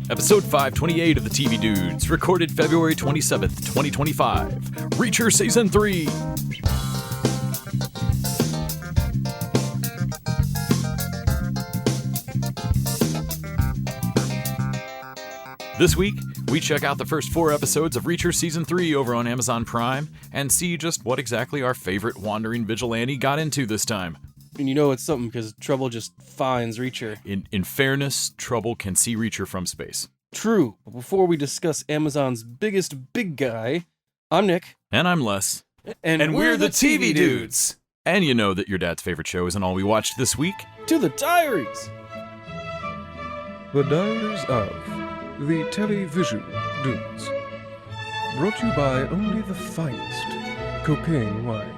Episode 528 of the TV Dudes, recorded February 27th, 2025. Reacher Season 3. This week, we check out the first 4 episodes of Reacher Season 3 over on Amazon Prime and see just what exactly our favorite wandering vigilante got into this time. And you know it's something because Trouble just finds Reacher. In fairness, Trouble can see Reacher from space. True, but before we discuss Amazon's biggest big guy, I'm Nick. And I'm Les. And we're the TV Dudes. And you know that your dad's favorite show isn't all we watched this week. To the diaries! The Diaries of the Television Dudes. Brought to you by only the finest cocaine wine.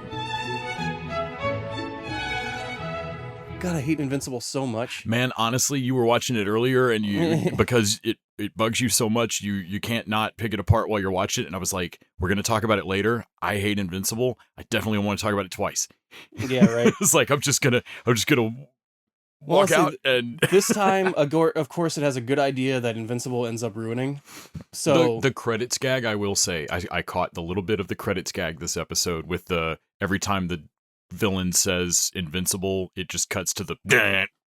God, I hate Invincible so much. Man, honestly, you were watching it earlier and you because it bugs you so much, you can't not pick it apart while you're watching it. And I was like, we're going to talk about it later. I hate Invincible. I definitely want to talk about it twice. Yeah, right. It's like, I'm just going to walk out and this time, of course, it has a good idea that Invincible ends up ruining. So the credits gag, I will say, I caught the little bit of the credits gag this episode with the every time the villain says Invincible, it just cuts to the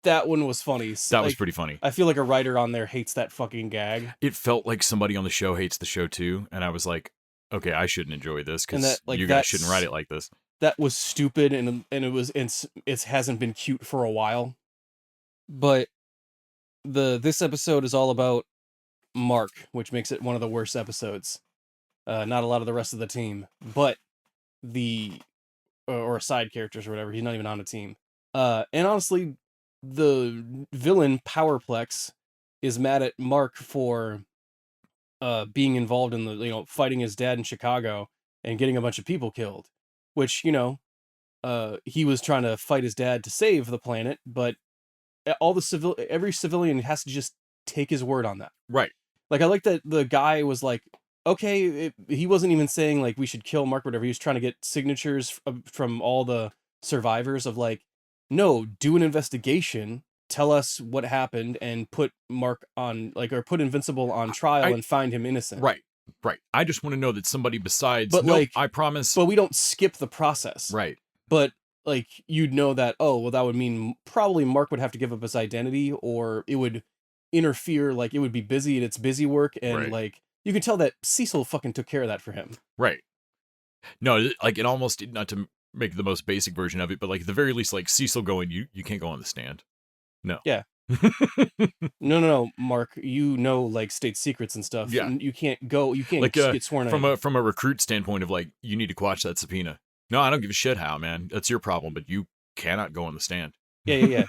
that one was funny. That was pretty funny. I feel like a writer on there hates that fucking gag. It felt like somebody on the show hates the show too, and I was like, okay, I shouldn't enjoy this because you guys shouldn't write it like this. That was stupid, and it hasn't been cute for a while. But this episode is all about Mark, which makes it one of the worst episodes. Not a lot of the rest of the team, but or side characters or whatever. He's not even on a team. And honestly, the villain Powerplex is mad at Mark for being involved in the fighting his dad in Chicago and getting a bunch of people killed, which he was trying to fight his dad to save the planet, but every civilian has to just take his word on that. Right. Like, I like that the guy was like, okay, he wasn't even saying like we should kill Mark or whatever. He was trying to get signatures from all the survivors of like, no, do an investigation, tell us what happened, and put Mark on or put Invincible on trial and find him innocent. Right. I just want to know that somebody besides. But I promise. But we don't skip the process. Right. But like you'd know that. Oh, well, that would mean probably Mark would have to give up his identity, or it would interfere. Like it would be busy in its busy work, and like. You can tell that Cecil fucking took care of that for him. Right. No, like it almost, not to make the most basic version of it, but like at the very least, like Cecil going, you can't go on the stand. No. Yeah. No, Mark, like state secrets and stuff. Yeah. You can't go, like, get sworn in. From a recruit standpoint of like, you need to quash that subpoena. No, I don't give a shit how, man. That's your problem, but you cannot go on the stand. Yeah.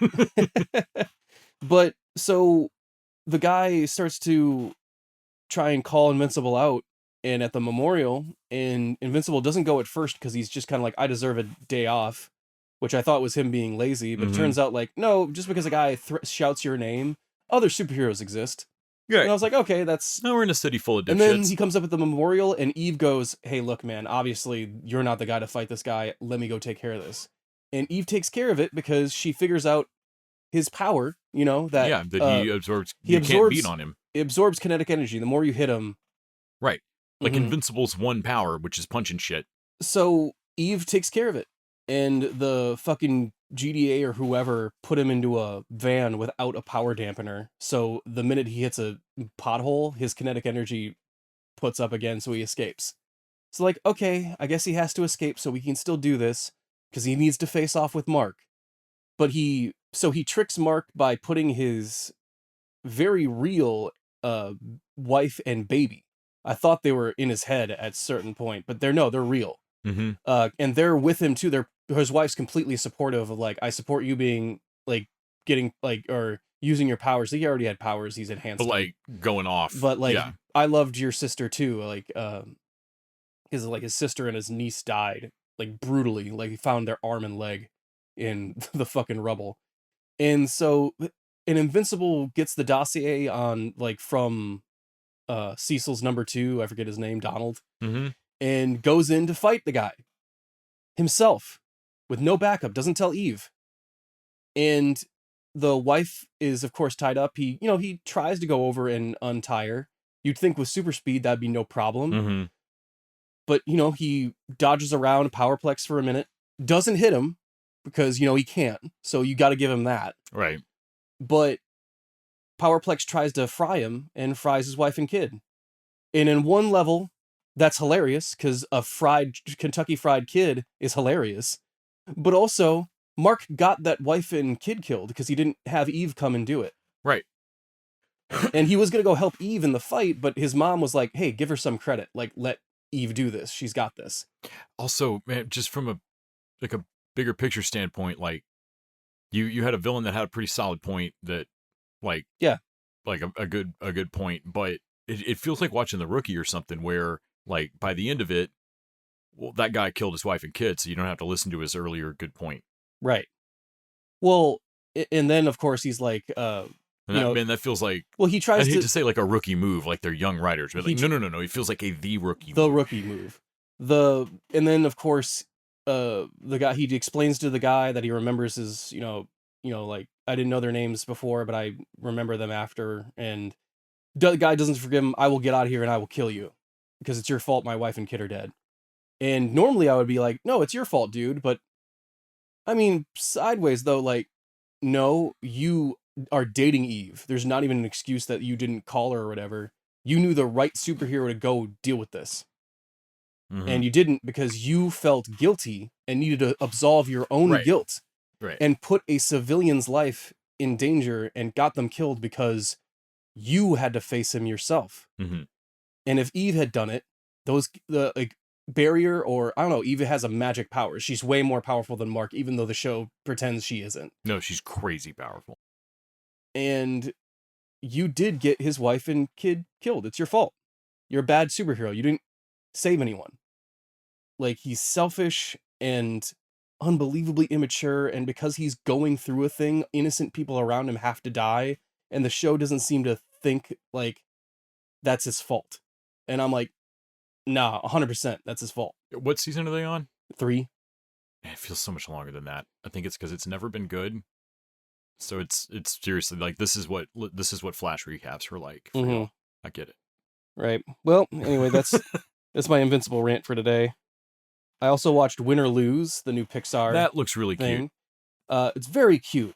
But so the guy starts to try and call Invincible out, and at the memorial, and Invincible doesn't go at first because he's just kind of like, I deserve a day off, which I thought was him being lazy, but it turns out like, no, just because a guy shouts your name, other superheroes exist. Yeah. And I was like, okay, that's... No, we're in a city full of dipshits. And then he comes up at the memorial, and Eve goes, hey, look, man, obviously you're not the guy to fight this guy. Let me go take care of this. And Eve takes care of it because she figures out his power, that... that he absorbs... You can't beat on him. It absorbs kinetic energy. The more you hit him... Right. Like Invincible's one power, which is punching shit. So Eve takes care of it. And the fucking GDA or whoever put him into a van without a power dampener. So the minute he hits a pothole, his kinetic energy puts up again, so he escapes. So like, okay, I guess he has to escape so we can still do this, because he needs to face off with Mark. But he tricks Mark by putting his very real wife and baby. I thought they were in his head at a certain point, but they're real. And they're with him too. His wife's completely supportive of like, I support you being like getting like, or using your powers. He already had powers. He's enhanced. But like going off. But like, I loved your sister too. Like, his sister and his niece died like brutally. Like he found their arm and leg in the fucking rubble. And so an Invincible gets the dossier on like from Cecil's number 2, I forget his name, Donald, and goes in to fight the guy himself with no backup, doesn't tell Eve. And the wife is, of course, tied up. He tries to go over and untie her. You'd think with super speed, that'd be no problem. Mm-hmm. But, he dodges around Powerplex for a minute, doesn't hit him because, he can't. So you got to give him that. Right. But Powerplex tries to fry him and fries his wife and kid. And in one level, that's hilarious because a Kentucky Fried Kid is hilarious. But also, Mark got that wife and kid killed because he didn't have Eve come and do it. Right. And he was going to go help Eve in the fight, but his mom was like, hey, give her some credit. Like, let Eve do this. She's got this. Also, man, just from a bigger picture standpoint, like you had a villain that had a pretty solid point that, like, yeah, like a good point, but it feels like watching The Rookie or something where, like, by the end of it, well, that guy killed his wife and kids, so you don't have to listen to his earlier good point. Right. Well, and then of course he's like, man, that feels like, well, he tries I hate to say like a rookie move, like they're young writers, but like, no. He feels like the rookie move. And then of course, the guy, he explains to the guy that he remembers his, like, I didn't know their names before, but I remember them after. And the guy doesn't forgive him. I will get out of here and I will kill you because it's your fault. My wife and kid are dead. And normally I would be like, no, it's your fault, dude. But I mean, sideways though, like, no, you are dating Eve. There's not even an excuse that you didn't call her or whatever. You knew the right superhero to go deal with this. Mm-hmm. And you didn't because you felt guilty and needed to absolve your own guilt. Right. And put a civilian's life in danger and got them killed because you had to face him yourself. Mm-hmm. And if Eve had done it, the barrier, or I don't know, Eve has a magic power. She's way more powerful than Mark, even though the show pretends she isn't. No, she's crazy powerful. And you did get his wife and kid killed. It's your fault. You're a bad superhero. You didn't save anyone. Like, he's selfish and unbelievably immature, and because he's going through a thing, innocent people around him have to die, and the show doesn't seem to think like that's his fault. And I'm like, nah, 100% that's his fault. What season are they on? 3. Man, it feels so much longer than that. I think it's because it's never been good. So it's seriously like this is what Flash recaps were like. For y'all. I get it. Right. Well, anyway, that's my Invincible rant for today. I also watched Win or Lose, the new Pixar. That looks really thing. cute. It's very cute.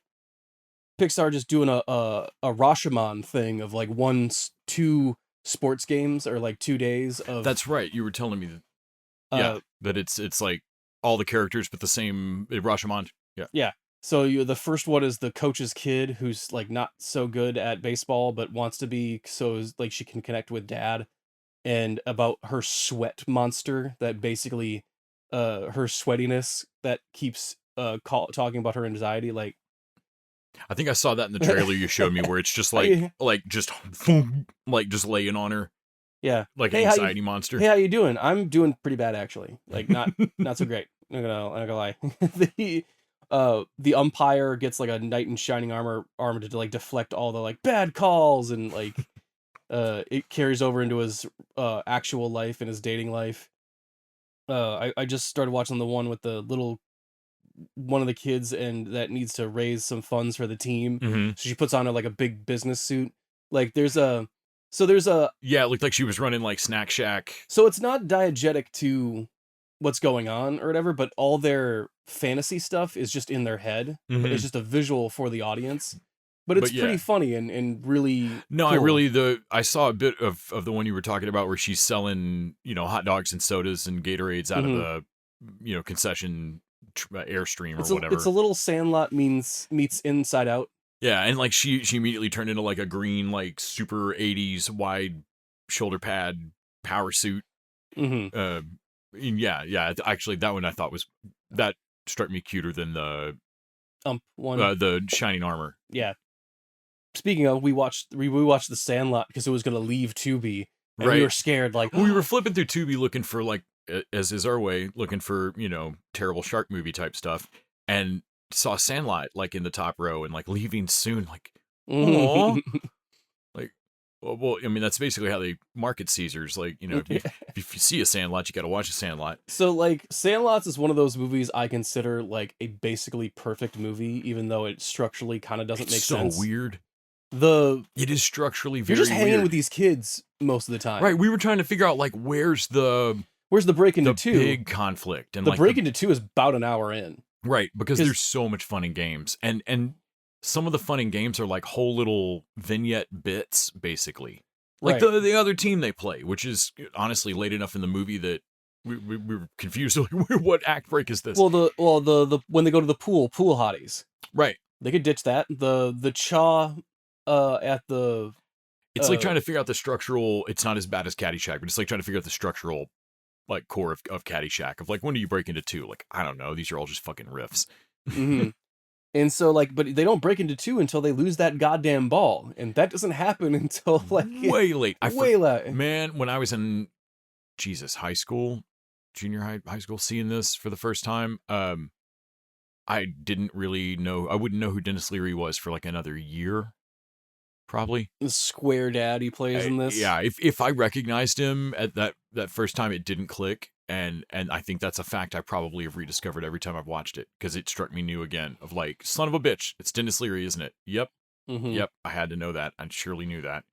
Pixar just doing a Rashomon thing of like 2 sports games, or like 2 days of. That's right. You were telling me that. That it's like all the characters but the same Rashomon. Yeah. Yeah. So the first one is the coach's kid who's like not so good at baseball but wants to be, so like she can connect with dad, and about her sweat monster that basically her sweatiness that keeps talking about her anxiety. Like, I think I saw that in the trailer you showed me where it's just like just laying on her. Yeah. Like an anxiety monster. Hey, how you doing? I'm doing pretty bad actually. Like not so great. I'm not gonna lie. The umpire gets like a knight in shining armor to like deflect all the like bad calls, and like it carries over into his actual life and his dating life. I just started watching the one with one of the kids, and that needs to raise some funds for the team. Mm-hmm. So she puts on like a big business suit. Like there's a yeah, it looked like she was running like Snack Shack. So it's not diegetic to what's going on or whatever, but all their fantasy stuff is just in their head. Mm-hmm. But it's just a visual for the audience. But it's pretty funny and really No, cool. I saw a bit of the one you were talking about where she's selling, hot dogs and sodas and Gatorades out of the, concession Airstream or whatever. It's a little Sandlot meets Inside Out. Yeah, and like she immediately turned into like a green, like super 80s wide shoulder pad power suit. Mm-hmm. Yeah. Actually, that one I thought that struck me cuter than the one. The shining armor. Yeah. Speaking of, we watched the Sandlot because it was gonna leave Tubi, and we were scared. Like, we were flipping through Tubi looking for, like, as is our way, looking for terrible shark movie type stuff, and saw Sandlot like in the top row and like leaving soon. Like, aww. Like, Well, I mean, that's basically how they market Caesars. Like, you know, if you see a Sandlot, you got to watch a Sandlot. So, like, Sandlots is one of those movies I consider, like, a basically perfect movie, even though it structurally kind of doesn't make so sense. weird. The It is structurally You're very just hanging weird. with these kids most of the time. Right, we were trying to figure out, like, where's the break into two? big conflict. And The like break into two is about an hour in. Right, because there's so much fun in games. And some of the fun in games are like whole little vignette bits, basically. Like Right. the other team they play, which is honestly late enough in the movie that we were confused. Like, what act break is this? Well, the when they go to the pool hotties, Right. they could ditch that. The chaw at the It's like trying to figure out the structural. It's not as bad as Caddyshack, but it's like trying to figure out the structural, like, core of Caddyshack. Of like, when do you break into two? Like, I don't know. These are all just fucking riffs. Mhm. And so, like, but they don't break into two until they lose that goddamn ball, and that doesn't happen until like way late. way late. Man, when I was in high school, junior high school, seeing this for the first time, I didn't really know. I wouldn't know who Dennis Leary was for like another year, probably. The square dad he plays in this. Yeah, if I recognized him at that first time, it didn't click, and I think that's a fact I probably have rediscovered every time I've watched it, because it struck me new again. Of like, son of a bitch, it's Dennis Leary, isn't it? Yep, yep. I had to know that. I surely knew that.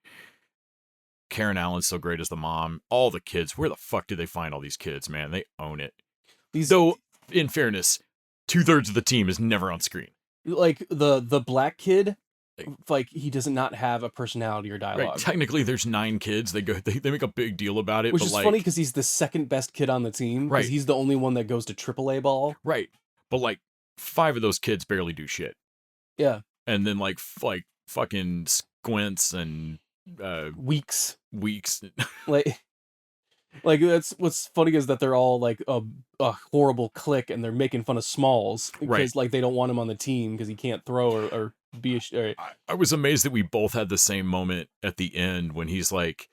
Karen Allen's so great as the mom. All the kids. Where the fuck did they find all these kids, man? They own it. Though, in fairness, 2/3 of the team is never on screen. Like the black kid, like he does not have a personality or dialogue. Right. Technically, there's 9 kids. They make a big deal about it, which but is like, funny because he's the second best kid on the team. Because Right. he's the only one that goes to AAA ball. Right. But like 5 of those kids barely do shit. Yeah. And then like fucking Squints and Weeks. Like that's what's funny is that they're all like a horrible clique, and they're making fun of Smalls because Right. like they don't want him on the team because he can't throw or be a. I was amazed that we both had the same moment at the end when he's like,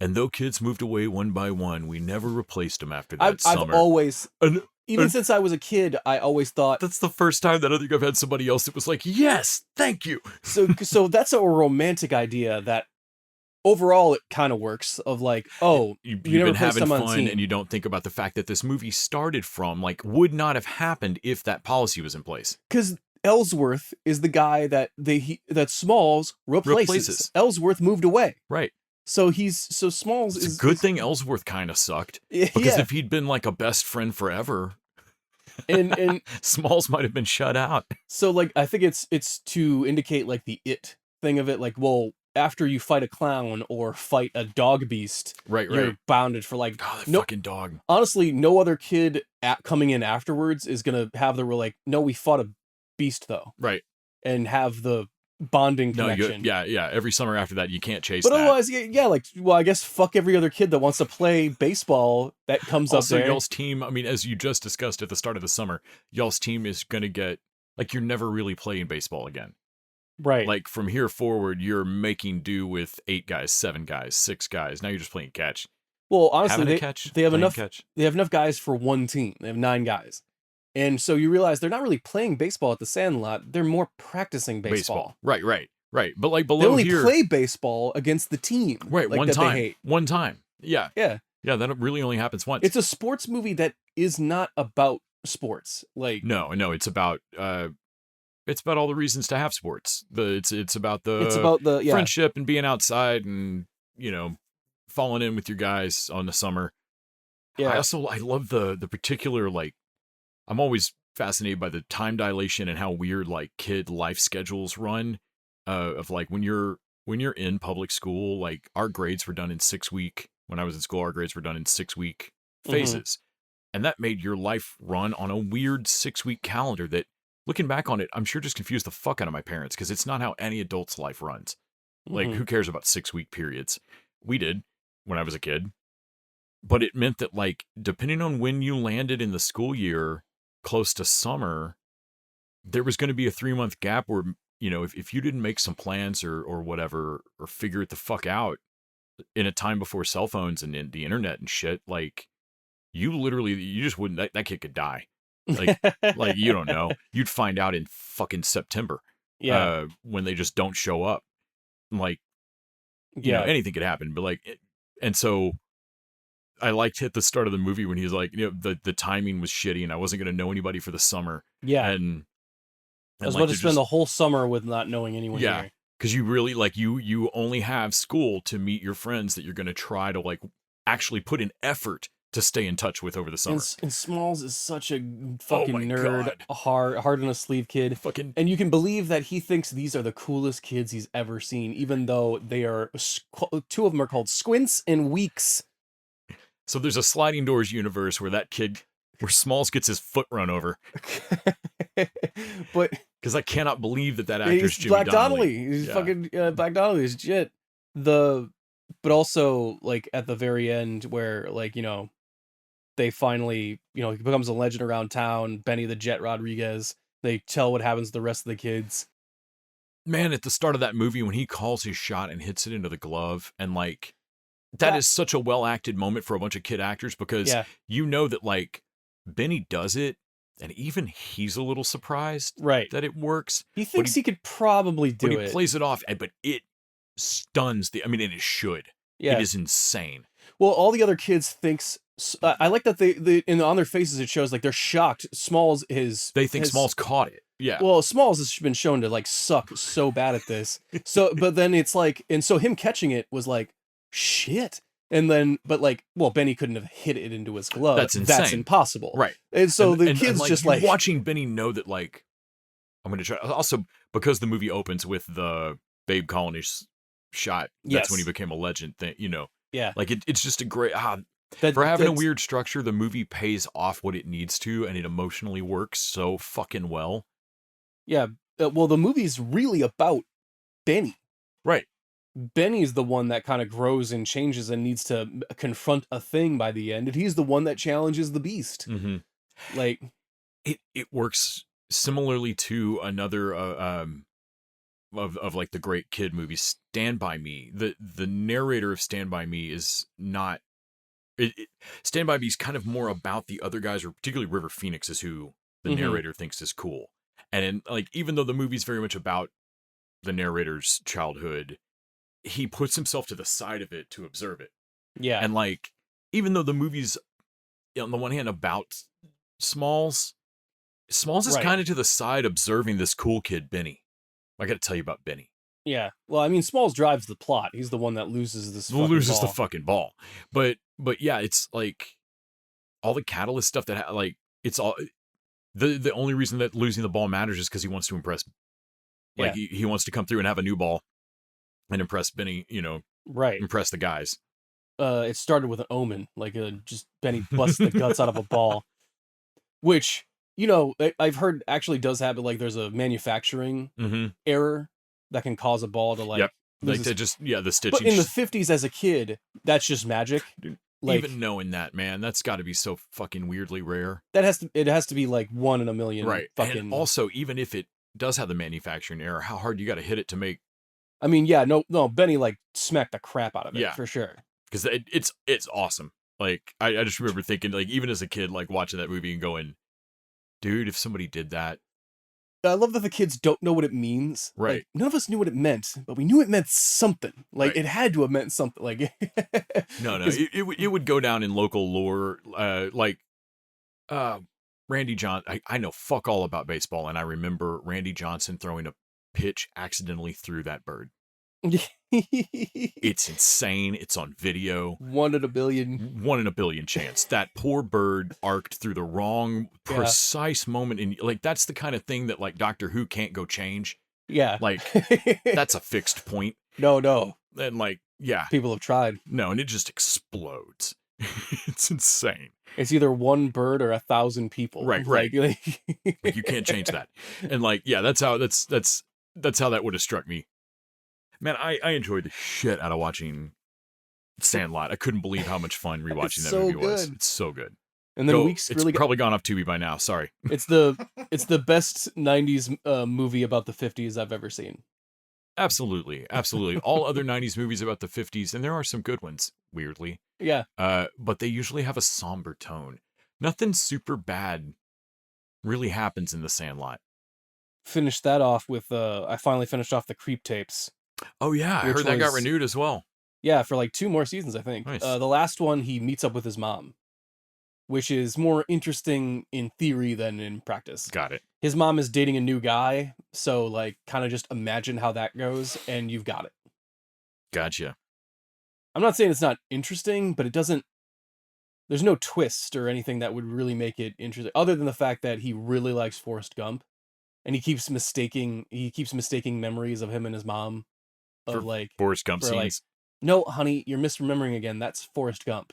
and though kids moved away one by one, we never replaced them after that summer. I've always, And even since I was a kid, I always thought that's the first time that I think I've had somebody else that was like, yes, thank you. so that's a romantic idea that overall it kind of works. Of like, oh, You've never been placed having them on fun, team. and you don't think about the fact that this movie started from, like, would not have happened if that policy was in place. Because Ellsworth is the guy that that Smalls replaces. Ellsworth moved away. Right. So Smalls It's is a good thing Ellsworth kind of sucked. Because yeah. if he'd been like a best friend forever, and Smalls might have been shut out. so like I think it's to indicate like the it thing of it, like, well, after you fight a clown or fight a dog beast, Right. you're bounded for like God, that no, fucking dog. honestly, no other kid coming in afterwards is gonna have the like, no, we fought a beast though, Right. and have the bonding No, connection. yeah. Every summer after that, you can't chase But that. otherwise, yeah, like, well, I guess fuck every other kid that wants to play baseball that comes Also, up there. y'all's team, I mean, as you just discussed at the start of the summer, y'all's team is going to get, like, you're never really playing baseball again. Right. Like, from here forward, you're making do with 8 guys, 7 guys, 6 guys. Now you're just playing catch. Well, honestly, Having a they, catch, they have playing enough. catch. They have enough guys for one team. They have 9 guys, and so you realize they're not really playing baseball at the Sandlot. They're more practicing baseball. Right. But like below They only here, play baseball against the team. right, like, one that time. They hate. One time. Yeah. Yeah. Yeah, that really only happens once. It's a sports movie that is not about sports. Like, No, it's about all the reasons to have sports. It's about the the friendship and being outside and, falling in with your guys on the summer. Yeah. I love the particular, like, I'm always fascinated by the time dilation and how weird like kid life schedules run. Of like when you're in public school, like our grades were done in 6-week. When I was in school, our grades were done in 6-week phases. And that made your life run on a weird 6-week calendar that, looking back on it, I'm sure just confused the fuck out of my parents, because it's not how any adult's life runs. Like, who cares about 6-week periods? We did when I was a kid. But it meant that, like, depending on when you landed in the school year, close to summer, there was going to be a 3-month gap where, if you didn't make some plans or whatever, or figure it the fuck out in a time before cell phones and the internet and shit, like, you just wouldn't, that kid could die. Like you don't know. You'd find out in fucking September. Yeah. When they just don't show up. Like, you know, Yeah. anything could happen. But like, and so I liked at the start of the movie when he's like, you know, the timing was shitty and I wasn't going to know anybody for the summer. Yeah. And I was like, about to spend the whole summer with not knowing anyone yeah, here. because you really like you only have school to meet your friends that you're going to try to like actually put in effort to stay in touch with over the summer. And Smalls is such a Oh fucking my nerd, God. a hard on a sleeve kid. Fucking And you can believe that he thinks these are the coolest kids he's ever seen, even though they are two of them are called Squints and Weeks. So there's a sliding doors universe where where Smalls gets his foot run over. But Because I cannot believe that actor's he's Jimmy Black Donnelly. He's Yeah. fucking Black Donnelly is shit. But also like at the very end where like, you know, they finally, you know, he becomes a legend around town, Benny the Jet Rodriguez. They tell what happens to the rest of the kids. Man, at the start of that movie when he calls his shot and hits it into the glove, and like that is such a well acted moment for a bunch of kid actors, because you know that like Benny does it and even he's a little surprised that it works. He thinks he could probably do it. But he plays it off, but it stuns and it should. Yeah. It is insane. Well, all the other kids thinks I like that they on their faces it shows like they're shocked. Smalls they think Smalls caught it. Yeah. Well, Smalls has been shown to like suck so bad at this. So, but then it's like, and so him catching it was like, shit. And then, but like, well, Benny couldn't have hit it into his glove. That's insane. That's impossible. Right. And so the kids just like watching Benny know that like, I'm going to try. Also, because the movie opens with the Babe Colony's shot. That's when he became a legend thing, you know. Yeah. Like it's just a great, for having a weird structure, the movie pays off what it needs to, and it emotionally works so fucking well. Yeah. Well, the movie's really about Benny. Right. Benny's the one that kind of grows and changes and needs to confront a thing by the end. And he's the one that challenges the beast. Mm-hmm. Like it works similarly to another, of like the great kid movie, Stand By Me. The narrator of Stand By Me is not, Stand By Me is kind of more about the other guys, or particularly River Phoenix is who the narrator thinks is cool. And like, even though the movie's very much about the narrator's childhood, he puts himself to the side of it to observe it. Yeah. And like, even though the movie's on the one hand about Smalls is kind of to the side observing this cool kid, Benny. I got to tell you about Benny. Yeah. Well, I mean, Smalls drives the plot. He's the one that loses the fucking ball. But yeah, it's like all the catalyst stuff that like it's all the only reason that losing the ball matters is because he wants to impress. Like he wants to come through and have a new ball and impress Benny, you know, impress the guys. It started with an omen, like just Benny busts the guts out of a ball, which, you know, I've heard actually does happen. Like there's a manufacturing error that can cause a ball to like, like they just the stitching. But in the 50s as a kid, that's just magic. Dude, like, even knowing that, man, that's got to be so fucking weirdly rare. It has to be like 1 in a million. Right. Fucking. And also, even if it does have the manufacturing error, how hard you got to hit it to make. I mean, yeah, no, Benny like smacked the crap out of it for sure. Because it's awesome. Like I just remember thinking, like, even as a kid, like watching that movie and going, dude, if somebody did that. I love that the kids don't know what it means. Right. Like, none of us knew what it meant, but we knew it meant something. Like it had to have meant something. Like no, it would go down in local lore. Randy Johnson. I know fuck all about baseball, and I remember Randy Johnson throwing a pitch accidentally through that bird. It's insane. It's on video. 1 in a billion. 1 in a billion chance. That poor bird arced through the wrong precise moment. And like, that's the kind of thing that like Doctor Who can't go change. Yeah. Like that's a fixed point. No. And like, yeah. People have tried. No, and it just explodes. It's insane. It's either 1 bird or 1,000 people. Right. Like you can't change that. And like, yeah, that's how that would have struck me. Man, I enjoyed the shit out of watching Sandlot. I couldn't believe how much fun rewatching that movie was. It's so good. And then Weeks really probably gone off Tubi by now. Sorry. It's the best 90s movie about the 50s I've ever seen. Absolutely. All other 90s movies about the 50s, and there are some good ones, weirdly. Yeah. But they usually have a somber tone. Nothing super bad really happens in The Sandlot. Finished that off with I finally finished off the Creep tapes. Oh yeah, I which heard that got was- renewed as well. Yeah, for like 2 more seasons, I think. Nice. The last one, he meets up with his mom, which is more interesting in theory than in practice. Got it. His mom is dating a new guy, so like kind of just imagine how that goes, and you've got it. Gotcha. I'm not saying it's not interesting, but it doesn't. There's no twist or anything that would really make it interesting, other than the fact that he really likes Forrest Gump, and he keeps mistaking memories of him and his mom, of For like Forrest Gump for, like, scenes. no, honey, you're misremembering again. That's Forrest Gump.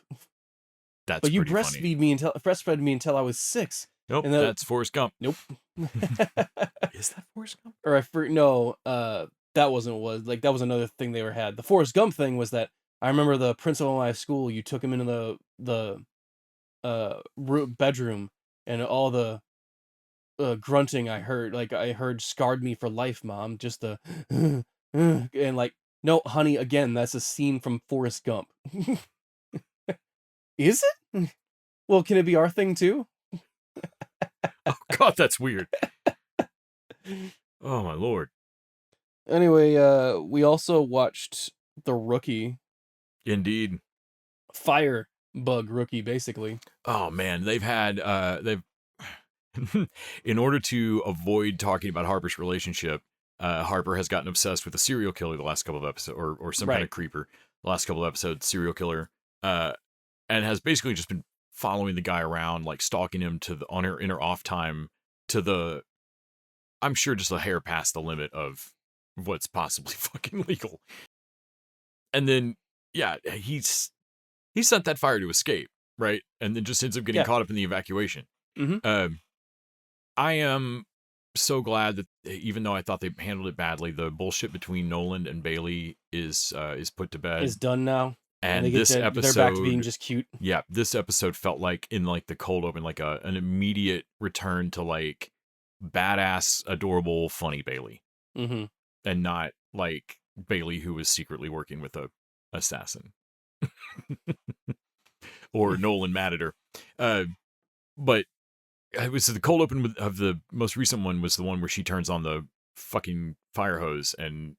That's But you pretty funny. breastfed me until I was 6. Nope, and that's Forrest Gump. Nope. Is that Forrest Gump? Or that wasn't what was like. That was another thing they had. The Forrest Gump thing was that I remember the principal of my school. You took him into the bedroom, and all the grunting I heard scarred me for life, Mom. Just the and like, no, honey, again, that's a scene from Forrest Gump. Is it? Well, can it be our thing too? Oh God, that's weird. Oh my lord. Anyway, we also watched The Rookie, Indeed. Fire Bug Rookie, basically. Oh man, they've in order to avoid talking about Harper's relationship, Harper has gotten obsessed with a serial killer the last couple of episodes, or some kind of Right. creeper. The last couple of episodes, serial killer, and has basically just been following the guy around, like stalking him on her off time, I'm sure just a hair past the limit of what's possibly fucking legal. And then, yeah, he sent that fire to escape, right? And then just ends up getting Yeah. caught up in the evacuation. Mhm. I am so glad that even though I thought they handled it badly, the bullshit between Nolan and Bailey is put to bed. Is done now. And they get this episode, they're back to being just cute. yeah, this episode felt like in like the cold open, like an immediate return to like badass, adorable, funny Bailey, Mm-hmm. and not like Bailey who was secretly working with a assassin or Nolan mad at her. But it was the cold open of the most recent one was the one where she turns on the fucking fire hose and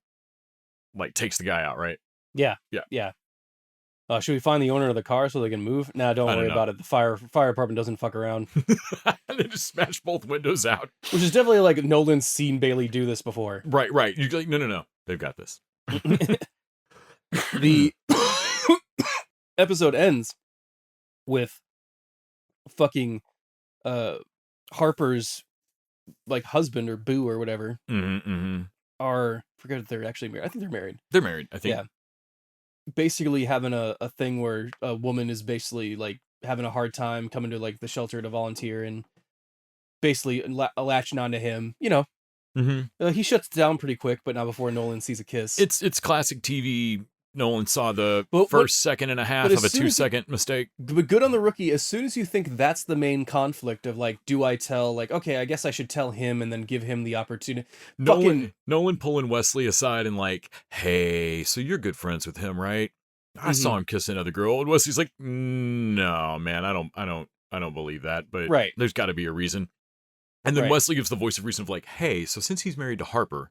like takes the guy out, right? Yeah. Should we find the owner of the car so they can move? Nah, don't I don't worry know. about it. The fire department doesn't fuck around. And they just smash both windows out. Which is definitely like Nolan's seen Bailey do this before. Right. You're like, no. They've got this. The episode ends with fucking Harper's like husband or boo or whatever forget if they're actually married. I think they're married. They're married, I think. Yeah. Basically having a thing where a woman is basically like having a hard time coming to like the shelter to volunteer and basically latching onto him. You know, he shuts down pretty quick, but not before Nolan sees a kiss. It's classic TV. Nolan saw the But first second and a half but as of a soon as 2-second mistake. But good on the Rookie. As soon as you think that's the main conflict of like, do I tell like, okay, I guess I should tell him and then give him the opportunity. Nolan pulling Wesley aside and like, hey, so you're good friends with him, right? I saw him kiss another girl, and Wesley's like, no, man, I don't believe that. But Right. there's got to be a reason. And then Right. Wesley gives the voice of reason of like, hey, so since he's married to Harper,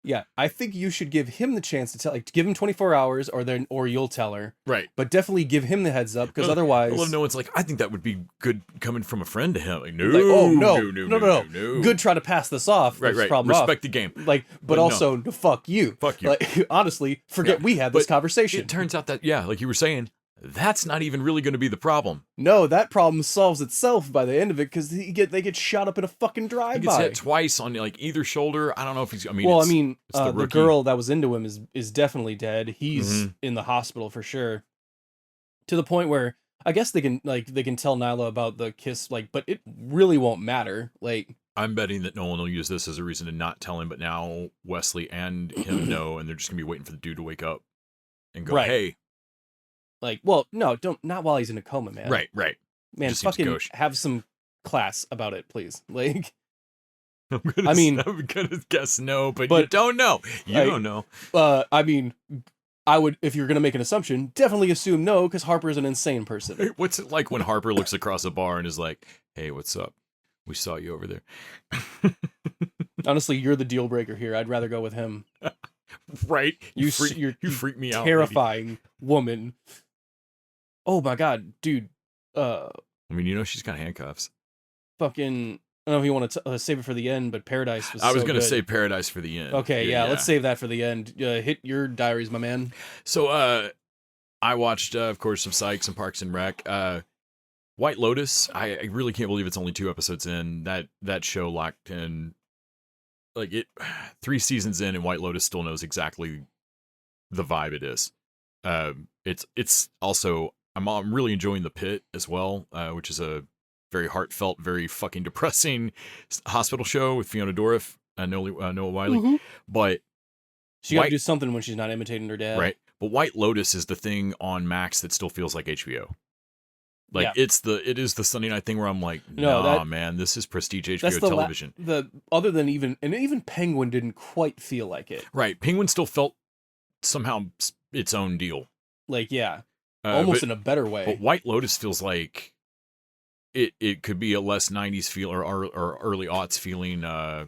Yeah, I think you should give him the chance to tell, like, give him 24 hours, or you'll tell her. right? But definitely give him the heads up, because I otherwise, love no one's like, I think that would be good coming from a friend to him. Like, no, like, oh no. good trying to pass this off. Right. This problem Respect off. the game. Like, but no. also, fuck you. Fuck you. Like, honestly, forget Yeah, we had this but conversation. It turns out that, yeah, like you were saying, that's not even really going to be the problem. No, that problem solves itself by the end of it, because they get shot up in a fucking He drive-by. gets hit twice on like either shoulder. I don't know if he's. I mean, Well, it's the Rookie. girl that was into him is definitely dead. He's Mhm. in the hospital for sure. To the point where I guess they can tell Nyla about the kiss, like, but it really won't matter. Like, I'm betting that no one will use this as a reason to not tell him, but now Wesley and him know, and they're just gonna be waiting for the dude to wake up and go, Right. "Hey, like, well, no, not while he's in a coma, man. right." Man, Just seems fucking gauche. have some class about it, please. Like, I'm gonna guess no, but you But- don't know. You I- don't know. I would, if you're gonna make an assumption, definitely assume no, because Harper's an insane person. What's it like when Harper looks across the bar and is like, "Hey, what's up? We saw you over there." Honestly, you're the deal breaker here. I'd rather go with him. Right? You You freak me out, lady. terrifying woman. Oh my god, dude. I mean, you know she's got handcuffs. Fucking. I don't know if you want to save it for the end, but Paradise was. I was so gonna good. say Paradise for the end. Okay, yeah, let's save that for the end. Hit your diaries, my man. So, I watched, of course, some Psych, some Parks and Rec. White Lotus. I really can't believe it's only 2 episodes in. That show locked in, like it, 3 seasons in, and White Lotus still knows exactly the vibe it is. It's also I'm really enjoying The Pit as well, which is a very heartfelt, very fucking depressing hospital show with Fiona Dourif and Noah Wiley. Mhm. But She got to do something when she's not imitating her dad. right, but White Lotus is the thing on Max that still feels like HBO. Like Yeah. it is the Sunday night thing where I'm like, No, nah, man, this is prestige HBO television. The other than even Penguin didn't quite feel like it. Right, Penguin still felt somehow its own deal. Like, yeah, almost but, in a better way. But White Lotus feels like it could be a less 90s feel or early aughts feeling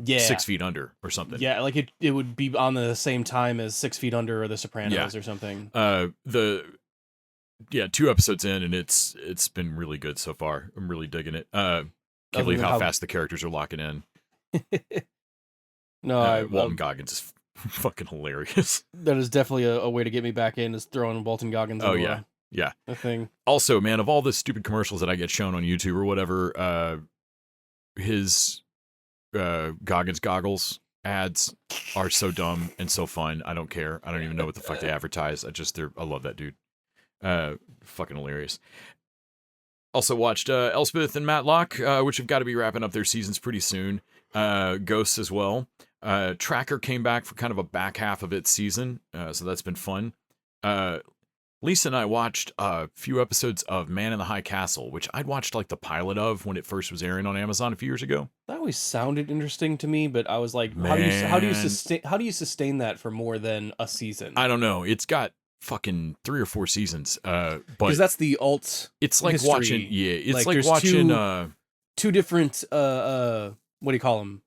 6 Feet Under or something. Yeah, like it would be on the same time as 6 Feet Under or The Sopranos or something. 2 episodes in, and it's been really good so far. I'm really digging it. Can't believe how fast the characters are locking in. No, Walton Goggins is fucking hilarious. That is definitely a way to get me back in, is throwing Walton Goggins. Oh yeah. Yeah. A thing. Also, man, of all the stupid commercials that I get shown on YouTube or whatever, his Goggins goggles ads are so dumb and so fun. I don't care. I don't even know what the fuck they advertise. I love that dude. Fucking hilarious. Also watched Elspeth and Matlock, which have got to be wrapping up their seasons pretty soon. Ghosts as well. Tracker came back for kind of a back half of its season, so that's been fun. Lisa and I watched a few episodes of Man in the High Castle, which I'd watched like the pilot of when it first was airing on Amazon a few years ago. That always sounded interesting to me, but I was like, how do you sustain that for more than a season? I don't know. It's got fucking 3 or 4 seasons. But because that's the alt. It's like history. watching. Yeah, it's like there's watching two different what do you call them?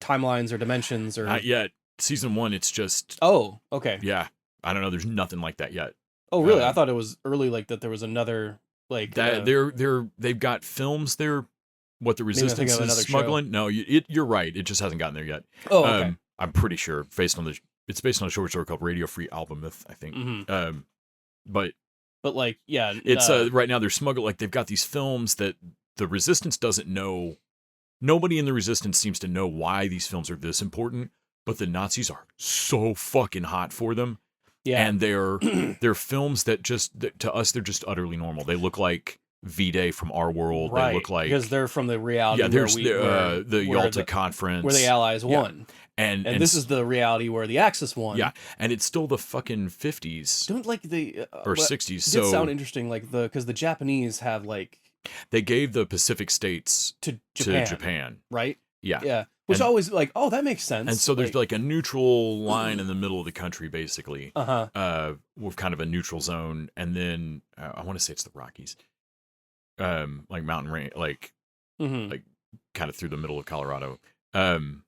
Timelines or dimensions or not yet. Season 1, it's just. Oh, okay. Yeah, I don't know. There's nothing like that yet. Oh, really? I thought it was early, like that there was another, like... that they've got films there, what the Resistance is smuggling. Show. No, you're right. It just hasn't gotten there yet. Oh, okay. I'm pretty sure, it's based on a short story called Radio Free Albemuth, I think. Mm-hmm. But like, yeah... It's, right now they're smuggling, like, they've got these films that the Resistance doesn't know. Nobody in the Resistance seems to know why these films are this important, but the Nazis are so fucking hot for them. Yeah. And they're films that to us, they're just utterly normal. They look like V-Day from our world. Right, they look like... because they're from the reality the Yalta Conference. Where the Allies won. And this is the reality where the Axis won. Yeah, and it's still the fucking 50s. Don't like the... or 60s. It did sound interesting, like because the Japanese have like... They gave the Pacific states to Japan. Right? Yeah. Yeah. Which always like, oh, that makes sense. And so there's like a neutral line in the middle of the country, basically. With kind of a neutral zone, and then I want to say it's the Rockies, like mountain range, like kind of through the middle of Colorado, and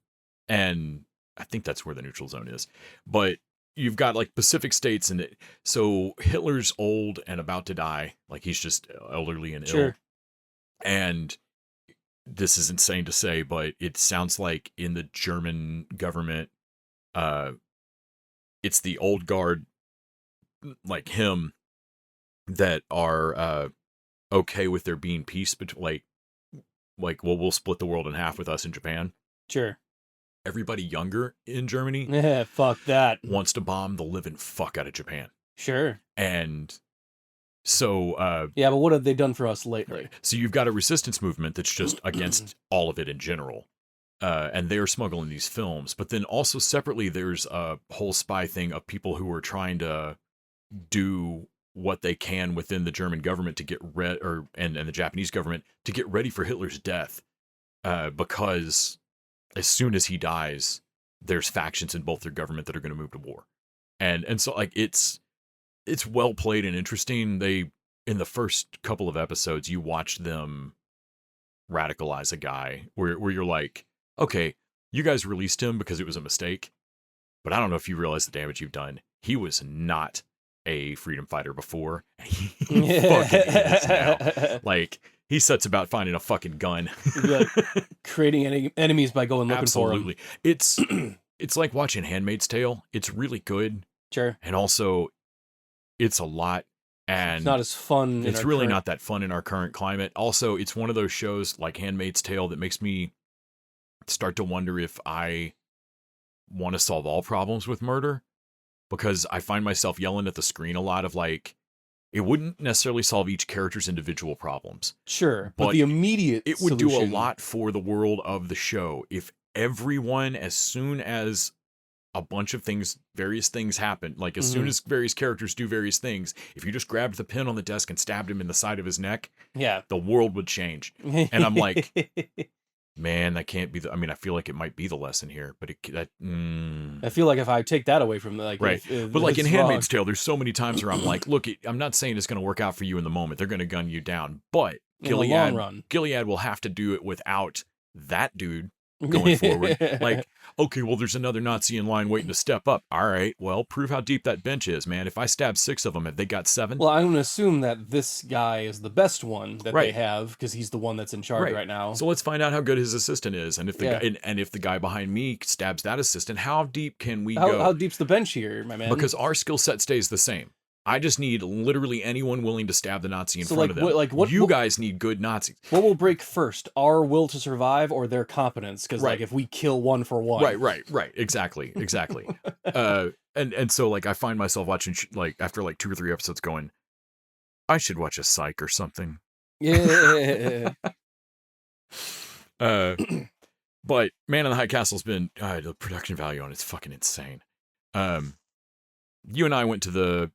I think that's where the neutral zone is. But you've got like Pacific states, and so Hitler's old and about to die, like he's just elderly and ill, and. This is insane to say, but it sounds like in the German government, it's the old guard like him that are okay with there being peace between like well, we'll split the world in half with us in Japan. Sure. Everybody younger in Germany, fuck that, wants to bomb the living fuck out of Japan. Sure. And so but what have they done for us lately? So you've got a resistance movement that's just against all of it in general, and they're smuggling these films. But then also separately, there's a whole spy thing of people who are trying to do what they can within the German government to get and the Japanese government to get ready for Hitler's death, because as soon as he dies, there's factions in both their government that are going to move to war, and so like it's well played and interesting. In the first couple of episodes, you watch them radicalize a guy where you're like, okay, you guys released him because it was a mistake. but I don't know if you realize the damage you've done. He was not a freedom fighter before. He fucking is now. Like, he sets about finding a fucking gun. Like creating enemies by going looking for them. Absolutely. It's like watching Handmaid's Tale. It's really good. Sure. And also, it's a lot. And it's not as fun. It's really not that fun in our current climate. Also, it's one of those shows like Handmaid's Tale that makes me start to wonder if I want to solve all problems with murder, because I find myself yelling at the screen a lot of like, it wouldn't necessarily solve each character's individual problems. Sure, but the immediate it would do a lot for the world of the show if everyone, as soon as a bunch of things, various things happen, like as soon as various characters do various things, if you just grabbed the pin on the desk and stabbed him in the side of his neck, the world would change. And I'm like, man, that can't be I mean, I feel like it might be the lesson here, but I feel like if I take that away from like, right. But like in Handmaid's Tale, there's so many times where I'm like, look, I'm not saying it's going to work out for you in the moment. They're going to gun you down, but Gilead, in the long run, Gilead will have to do it without that dude going forward. Like, okay, well, there's another Nazi in line waiting to step up. All right, well, prove how deep that bench is, man. If I stab 6 of them, have they got 7? Well, I'm going to assume that this guy is the best one that they have, because he's the one that's in charge right now. So let's find out how good his assistant is, and if the guy, and if the guy behind me stabs that assistant, how deep can we go? How deep's the bench here, my man? Because our skill set stays the same. I just need literally anyone willing to stab the Nazi in front of them. You guys need good Nazis. What will break first, our will to survive or their competence? Because like if we kill one for one, right, exactly. And so like I find myself watching like after like 2 or 3 episodes going, I should watch a Psych or something. Yeah. But Man in the High Castle's been the production value on it's fucking insane. You and I went to the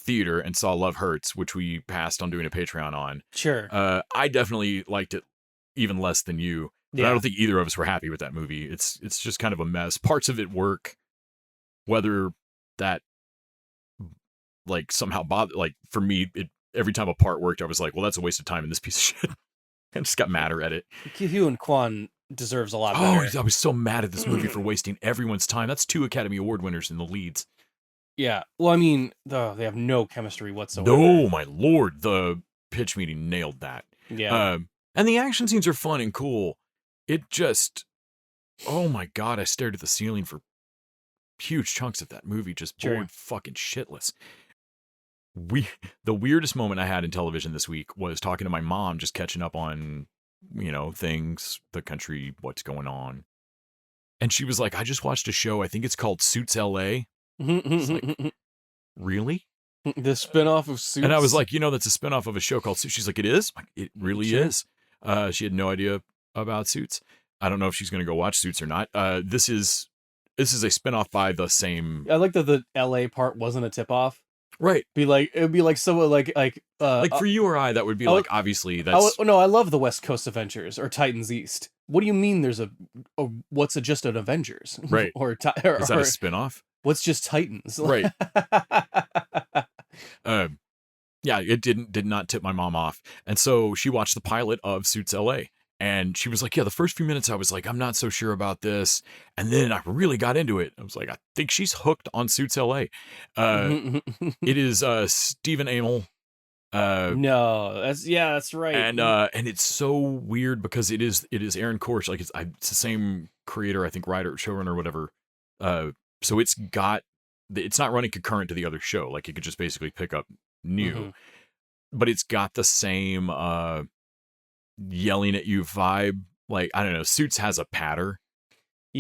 theater and saw Love Hurts, which we passed on doing a Patreon on. Sure. I definitely liked it even less than you. But I don't think either of us were happy with that movie. It's just kind of a mess. Parts of it work, whether that like somehow bother, like for me, every time a part worked, I was like, well, that's a waste of time in this piece of shit. I just got madder at it. Ki-Hwan Kwan deserves a lot better. I was so mad at this movie for wasting everyone's time. That's 2 Academy Award winners in the leads. Yeah, well, I mean, they have no chemistry whatsoever. No, my lord, the pitch meeting nailed that. Yeah. And the action scenes are fun and cool. It just, oh my god, I stared at the ceiling for huge chunks of that movie, just bored fucking shitless. The weirdest moment I had in television this week was talking to my mom, just catching up on, things, the country, what's going on. And she was like, I just watched a show, I think it's called Suits LA. Like, really? The spinoff of Suits? And I was like, that's a spinoff of a show called Suits. She's like, it is? Like, it really is. She had no idea about Suits. I don't know if she's going to go watch Suits or not. This is a spinoff by the same. I like that the LA part wasn't a tip off. Right. It'd be like someone like for you or I, that would be like, obviously that's. No, I love the West Coast Avengers or Titans East. What do you mean there's just an Avengers? Right. or is that a spinoff? What's just Titans? Right. Yeah, it did not tip my mom off. And so she watched the pilot of Suits LA. And she was like, yeah, the first few minutes I was like, I'm not so sure about this. And then I really got into it. I was like, I think she's hooked on Suits LA. It is Stephen Amell. No, that's right. And it's so weird because it is Aaron Korsh. Like it's the same creator, I think, writer, showrunner, whatever. So it's not running concurrent to the other show. Like it could just basically pick up new, but it's got the same yelling at you vibe. Like, I don't know, Suits has a patter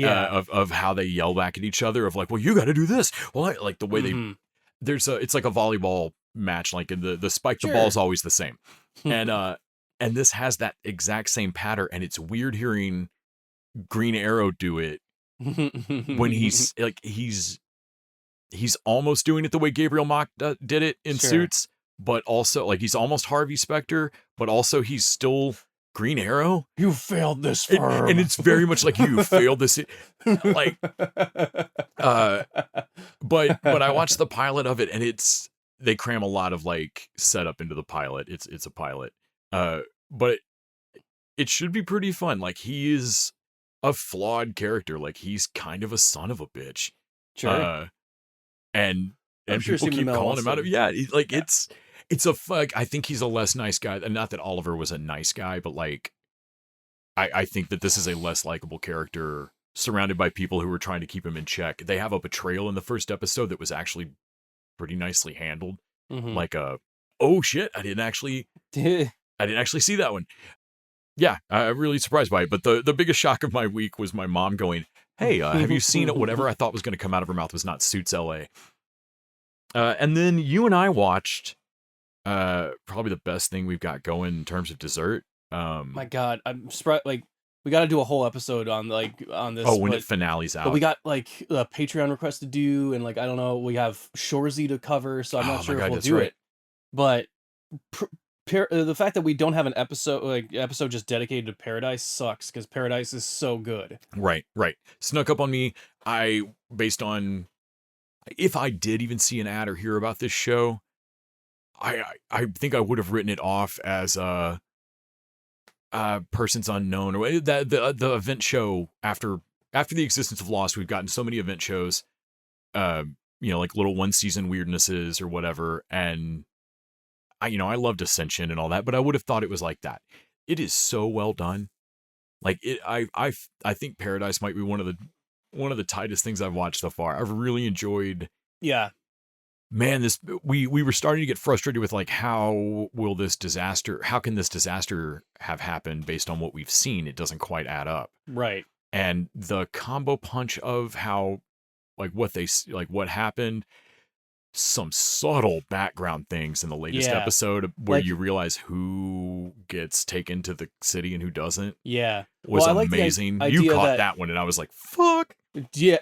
of how they yell back at each other of like, well, you got to do this. Well, like the way it's like a volleyball match. Like the spike, the ball's always the same. And this has that exact same pattern. And it's weird hearing Green Arrow do it when he's almost doing it the way Gabriel Mock did it in Suits, but also like he's almost Harvey Specter, but also he's still Green Arrow. You failed this firm. And it's very much like you failed this. Like, but I watched the pilot of it, and they cram a lot of like setup into the pilot. It's a pilot, but it should be pretty fun. Like he is a flawed character. Like he's kind of a son of a bitch. Sure. And I'm sure people Stephen keep Amell calling wants him out to. of like Yeah. it's a fuck. I think he's a less nice guy. And not that Oliver was a nice guy, but like I think that this is a less likable character surrounded by people who are trying to keep him in check. They have a betrayal in the first episode that was actually pretty nicely handled. Mm-hmm. Like oh shit, I didn't actually see that one. Yeah, I'm really surprised by it. But the biggest shock of my week was my mom going, "Hey, have you seen it? Whatever I thought was going to come out of her mouth was not Suits LA." And then you and I watched probably the best thing we've got going in terms of dessert. My God, I'm surprised. Like, we got to do a whole episode on this. Oh, when it finales out. But we got like a Patreon request to do, and like I don't know, we have Shorzy to cover, so I'm not sure if we'll do it. But the fact that we don't have an episode just dedicated to Paradise sucks, because Paradise is so good. Right. Snuck up on me. Based on if I did even see an ad or hear about this show, I think I would have written it off as Persons Unknown, or that the event show after the existence of Lost. We've gotten so many event shows, like little one season weirdnesses or whatever, and I loved Ascension and all that, but I would have thought it was like that. It is so well done. Like I think Paradise might be one of the tightest things I've watched so far. I've really enjoyed. Yeah. Man, we were starting to get frustrated with like how can this disaster have happened based on what we've seen? It doesn't quite add up. Right. And the combo punch of how what happened, some subtle background things in the latest episode where you realize who gets taken to the city and who doesn't. Yeah. Was amazing. You caught that one and I was like, fuck. Yeah.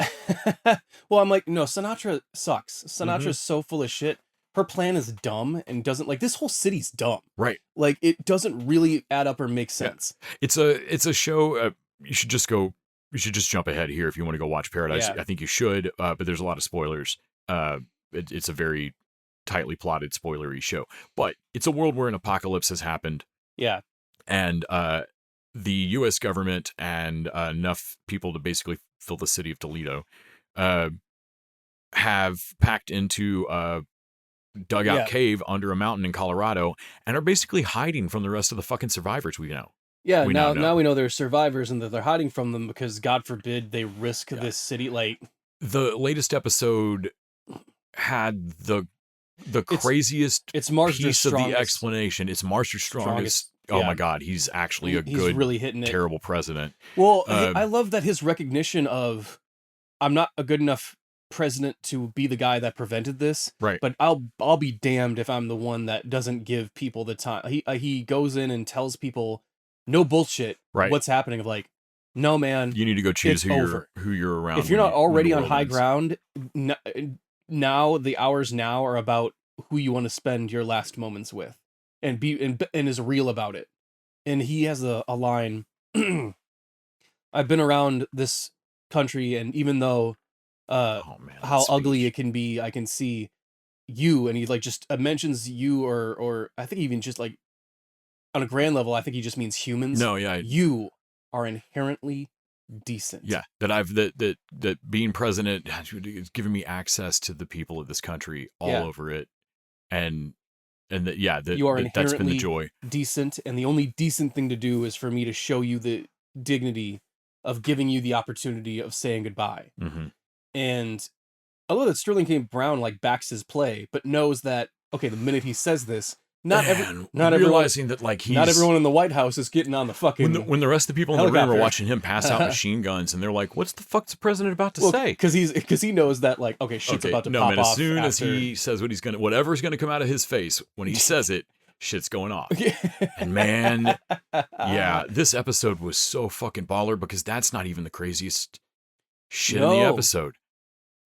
Well, I'm like, no, Sinatra sucks. Sinatra's so full of shit. Her plan is dumb and doesn't this whole city's dumb. Right. Like, it doesn't really add up or make sense. Yeah. It's a show. You should just jump ahead here if you want to go watch Paradise. Yeah. I think you should, but there's a lot of spoilers. It's a very tightly plotted, spoilery show, but it's a world where an apocalypse has happened. Yeah. And the U.S. government and enough people to basically fill the city of Toledo have packed into a dugout cave under a mountain in Colorado and are basically hiding from the rest of the fucking survivors we know. Yeah, now we know they're survivors and that they're hiding from them because, God forbid, they risk this city. Like, the latest episode had the craziest it's Marsh's piece of strongest. The explanation. It's Marsh's strongest. Oh my God, he's actually he's really hitting it. Terrible president. Well, I love that his recognition of, I'm not a good enough president to be the guy that prevented this. Right. But I'll be damned if I'm the one that doesn't give people the time. He goes in and tells people, no bullshit. Right. What's happening? Of like, no man, you need to go choose who you're around. If you're not already on high ground, now the hours now are about who you want to spend your last moments with, and is real about it. And he has a line. I've been around this country, and even though how ugly it can be, I can see you. And he just mentions you, or I think even just like on a grand level, I think he just means humans. No, yeah, you are inherently decent. Yeah, that being president is giving me access to the people of this country all over it, and that you are that's been the joy. Decent, and the only decent thing to do is for me to show you the dignity of giving you the opportunity of saying goodbye. Mm-hmm. And I love that Sterling K. Brown backs his play, but knows that the minute he says this, not everyone in the White House is getting on the fucking when the rest of the people in the room are watching him pass out machine guns, and they're like, "What's the fuck's the president about to say?" Because he knows that shit's about to pop off. As soon as he says whatever's gonna come out of his face when he says it, shit's going off. And man, this episode was so fucking baller because that's not even the craziest shit in the episode.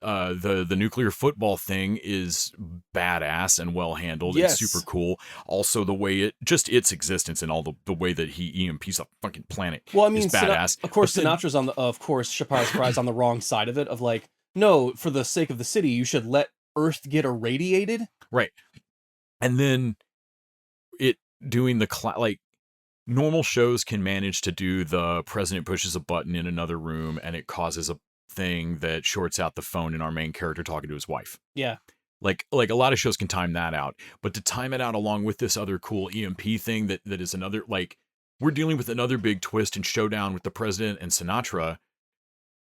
The nuclear football thing is badass and well handled. Yes. It's super cool. Also, the way its existence and all the way that he EMPs a fucking planet. Well, I mean, is badass. Of course, Sinatra's Shapara's on the wrong side of it. Of no, for the sake of the city, you should let Earth get irradiated. Right, and then it doing the normal shows can manage to do the president pushes a button in another room and it causes a thing that shorts out the phone and our main character talking to his wife. Yeah. Like a lot of shows can time that out, but to time it out along with this other cool EMP thing that is another, like, we're dealing with another big twist and showdown with the president and Sinatra.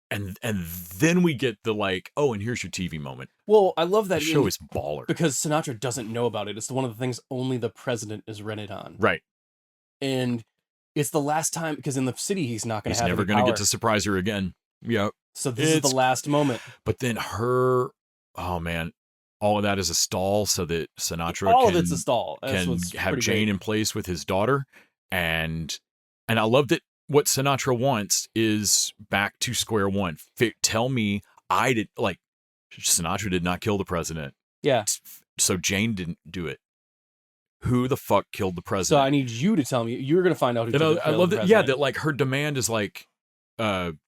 And then we get the like, oh, and here's your TV moment. Well, I love that The show is baller. because Sinatra doesn't know about it. It's one of the things only the president is rented on. Right. And it's the last time, because in the city he's not going to have He's never going to get to surprise her again. Yep. So this is the last moment. But then oh man, all of that is a stall so that Sinatra all of it's a stall. Can have Jane in place with his daughter. And I love that what Sinatra wants is back to square one. Tell me Sinatra did not kill the president. Yeah. So Jane didn't do it. Who the fuck killed the president? So I need you to tell me. You're going to find out who killed the president. I love that. Yeah, that like her demand is like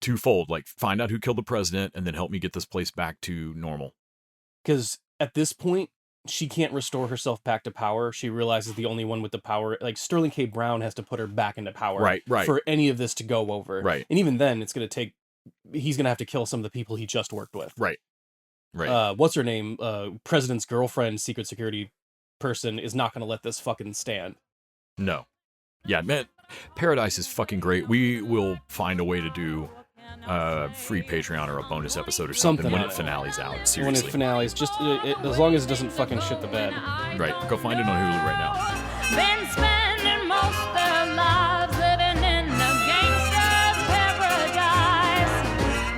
twofold. Like find out who killed the president and then help me get this place back to normal. Because at this point, she can't restore herself back to power. She realizes the only one with the power, like Sterling K. Brown, has to put her back into power, right, for any of this to go over. Right. And even then, it's going to take. He's going to have to kill some of the people he just worked with. Right. Right. What's her name? President's girlfriend, secret security person, is not going to let this fucking stand. No. Yeah, man. Paradise is fucking great. We will find a way to do free Patreon or a bonus episode or something when it finale's out. Seriously. When it finale's, just as long as it doesn't fucking shit the bed. Right. Go find it on Hulu right now. Been spending most their lives living in the gangster's paradise.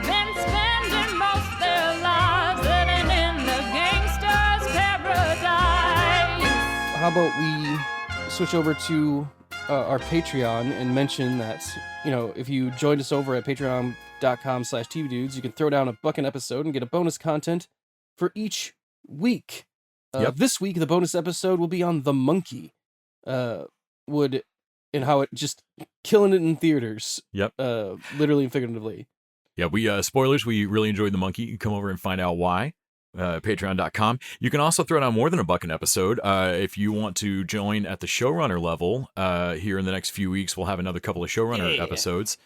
Been spending most their lives living in the gangster's paradise. How about we switch over to our Patreon and mention that, if you joined us over at patreon.com/tvdudes, you can throw down $1 an episode and get a bonus content for each week. This week, the bonus episode will be on The Monkey, and how it just killing it in theaters. Yep. Literally and figuratively. Yeah, we spoilers, we really enjoyed The Monkey. You can come over and find out why. Patreon.com. You can also throw down more than $1 an episode. If you want to join at the showrunner level, here in the next few weeks, we'll have another couple of showrunner episodes.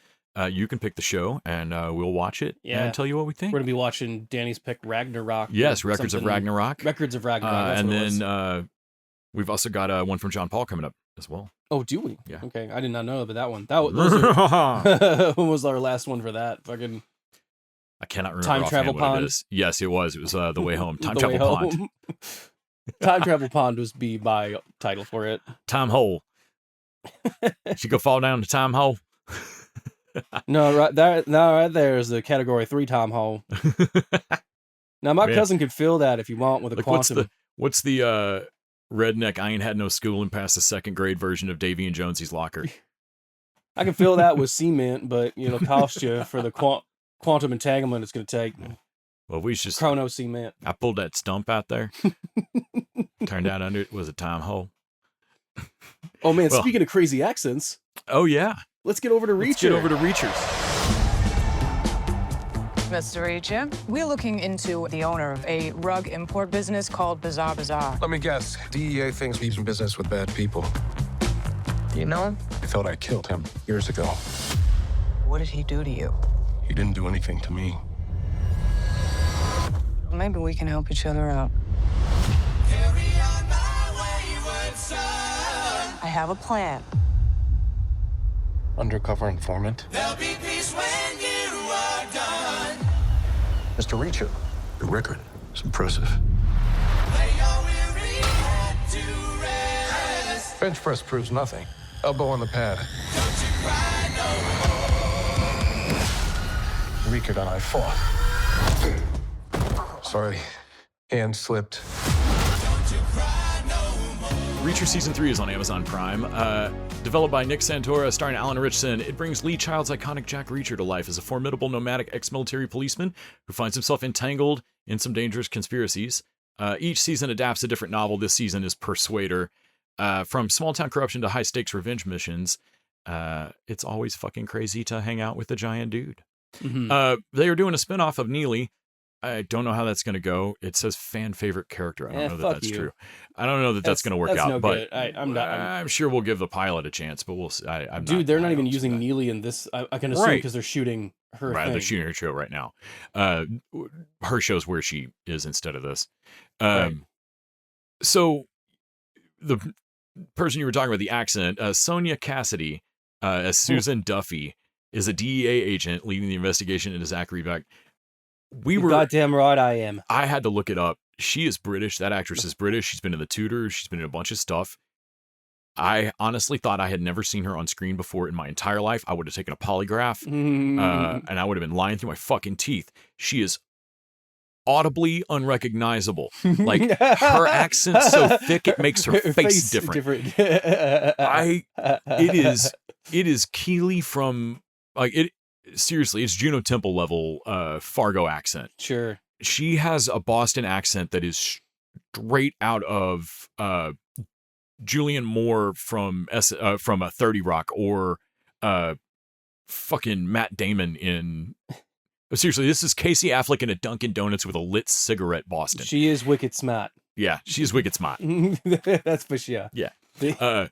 You can pick the show and we'll watch it and tell you what we think. We're going to be watching Danny's pick Ragnarok. Yes, Records of Ragnarok. Records of Ragnarok. And then we've also got one from John Paul coming up as well. Oh, do we? Yeah. Okay, I did not know about that one. When was our last one for that? Fucking... I cannot remember Time Travel Pond. It is. Yes, it was. It was The Way Home. Time The Travel Way Pond. Home. Time Travel Pond was be my title for it. Time Hole. She go fall down the time hole. No, right there is the category 3 time hole. Now my cousin could fill that if you want with a quantum. What's the redneck I ain't had no schooling past the 2nd grade version of Davy and Jonesy's Locker? I can fill that with cement, but it'll cost you for the quantum entanglement it's going to take. Well, we just chrono cement. I pulled that stump out there. Turned out under it was a time hole. Oh man, speaking of crazy accents. Oh yeah. Let's get over to Reacher. Mr. Reacher, we're looking into the owner of a rug import business called Bazaar Bazaar. Let me guess. DEA thinks he's in business with bad people. You know him? I thought I killed him years ago. What did he do to you? He didn't do anything to me. Maybe we can help each other out. I have a plan. Undercover informant. There'll be peace when you are done. Mr. Reacher, your record is impressive. Lay your weary head to rest. bench press proves nothing. Elbow on the pad. Don't you cry no more. Reacher and I fought. Sorry, hand slipped. Don't you cry no more. Reacher Season 3 is on Amazon Prime. Developed by Nick Santora, starring Alan Richardson, it brings Lee Child's iconic Jack Reacher to life as a formidable nomadic ex-military policeman who finds himself entangled in some dangerous conspiracies. Each season adapts a different novel. This season is Persuader. From small-town corruption to high-stakes revenge missions, it's always fucking crazy to hang out with a giant dude. Mm-hmm. They are doing a spinoff of Neely. I don't know how that's going to go. It says fan favorite character. I don't know that that's true. I don't know that that's going to work out, no but I'm sure we'll give the pilot a chance, but we'll see. Dude, they're not even using Neely in this. I can assume because they're shooting her Right, thing. they're shooting her show right now. Her show's where she is instead of this. Right. So the person you were talking about, the accent, Sonia Cassidy, as Susan Duffy, is a DEA agent leading the investigation into Zachary Beck. You're goddamn right I am. I had to look it up. She is British. That actress is British. She's been in The Tudors. She's been in a bunch of stuff. I honestly thought I had never seen her on screen before in my entire life. I would have taken a polygraph, and I would have been lying through my fucking teeth. She is audibly unrecognizable. Like, her accent's so thick it makes her face different. It is Keely from, like, it seriously, it's Juno Temple level Fargo accent. Sure. She has a Boston accent that is straight out of Julianne Moore from 30 Rock, or fucking Matt Damon in. Seriously, this is Casey Affleck in a Dunkin' Donuts with a lit cigarette. Boston. She is wicked smart. Yeah, she is wicked smart. That's for sure. Yeah. That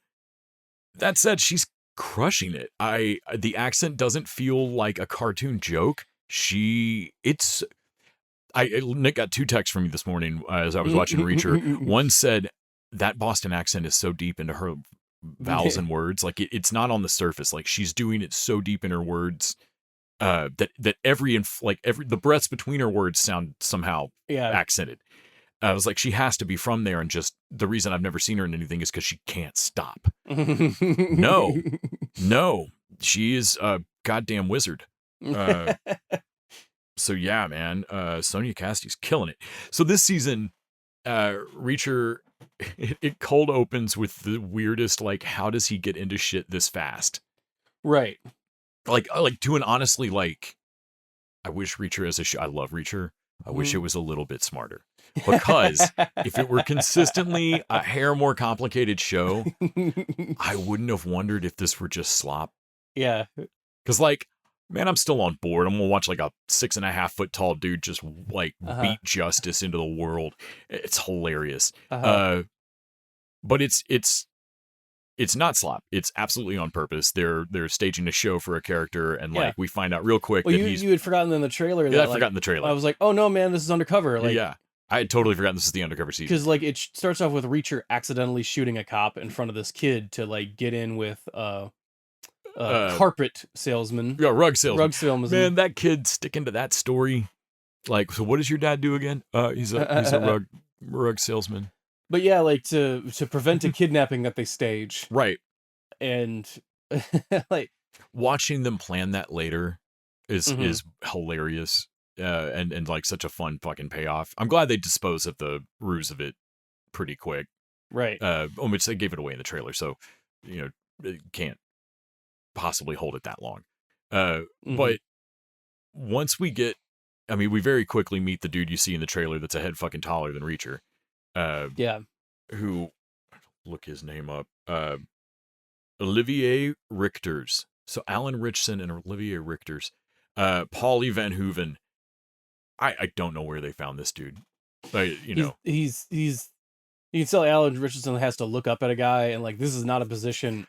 said, she's crushing it. The accent doesn't feel like a cartoon joke. Nick got 2 texts from me this morning as I was watching Reacher. One said that Boston accent is so deep into her vowels and words, like it's not on the surface. Like, she's doing it so deep in her words that the breaths between her words sound somehow accented. I was like, she has to be from there, and just the reason I've never seen her in anything is because she can't stop. No, she is a goddamn wizard. So yeah, man, Sonia Cassidy's killing it. So this season, Reacher, it cold opens with the weirdest, like, how does he get into shit this fast? Right. Like to an honestly, like, I wish Reacher as a show. I love Reacher. I wish it was a little bit smarter, because if it were consistently a hair more complicated show, I wouldn't have wondered if this were just slop. Yeah. Because, like, man, I'm still on board. I'm gonna watch like a 6.5 foot tall dude just like beat justice into the world. It's hilarious. But it's not slop. It's absolutely on purpose. They're staging a show for a character, and like we find out real quick that you had forgotten in the trailer. Yeah, I'd forgotten the trailer. I was like, oh no, man, this is undercover. Like, yeah, I had totally forgotten this is the undercover season. Because like it starts off with Reacher accidentally shooting a cop in front of this kid to like get in with carpet salesman. Yeah, rug salesman. Rug salesman. Man, that kid sticking to that story. Like, so what does your dad do again? He's a rug salesman. But yeah, like to prevent a kidnapping that they stage. Right. And like watching them plan that later is hilarious. And like such a fun fucking payoff. I'm glad they disposed of the ruse of it pretty quick. Right. Which they gave it away in the trailer, so it can't possibly hold it that long. But once we we very quickly meet the dude you see in the trailer that's a head fucking taller than Reacher. Who, look his name up. Olivier Richters. So Alan Richson and Olivier Richters. Paulie Van Hooven. I don't know where they found this dude. He's you can tell Alan Richardson has to look up at a guy, and like this is not a position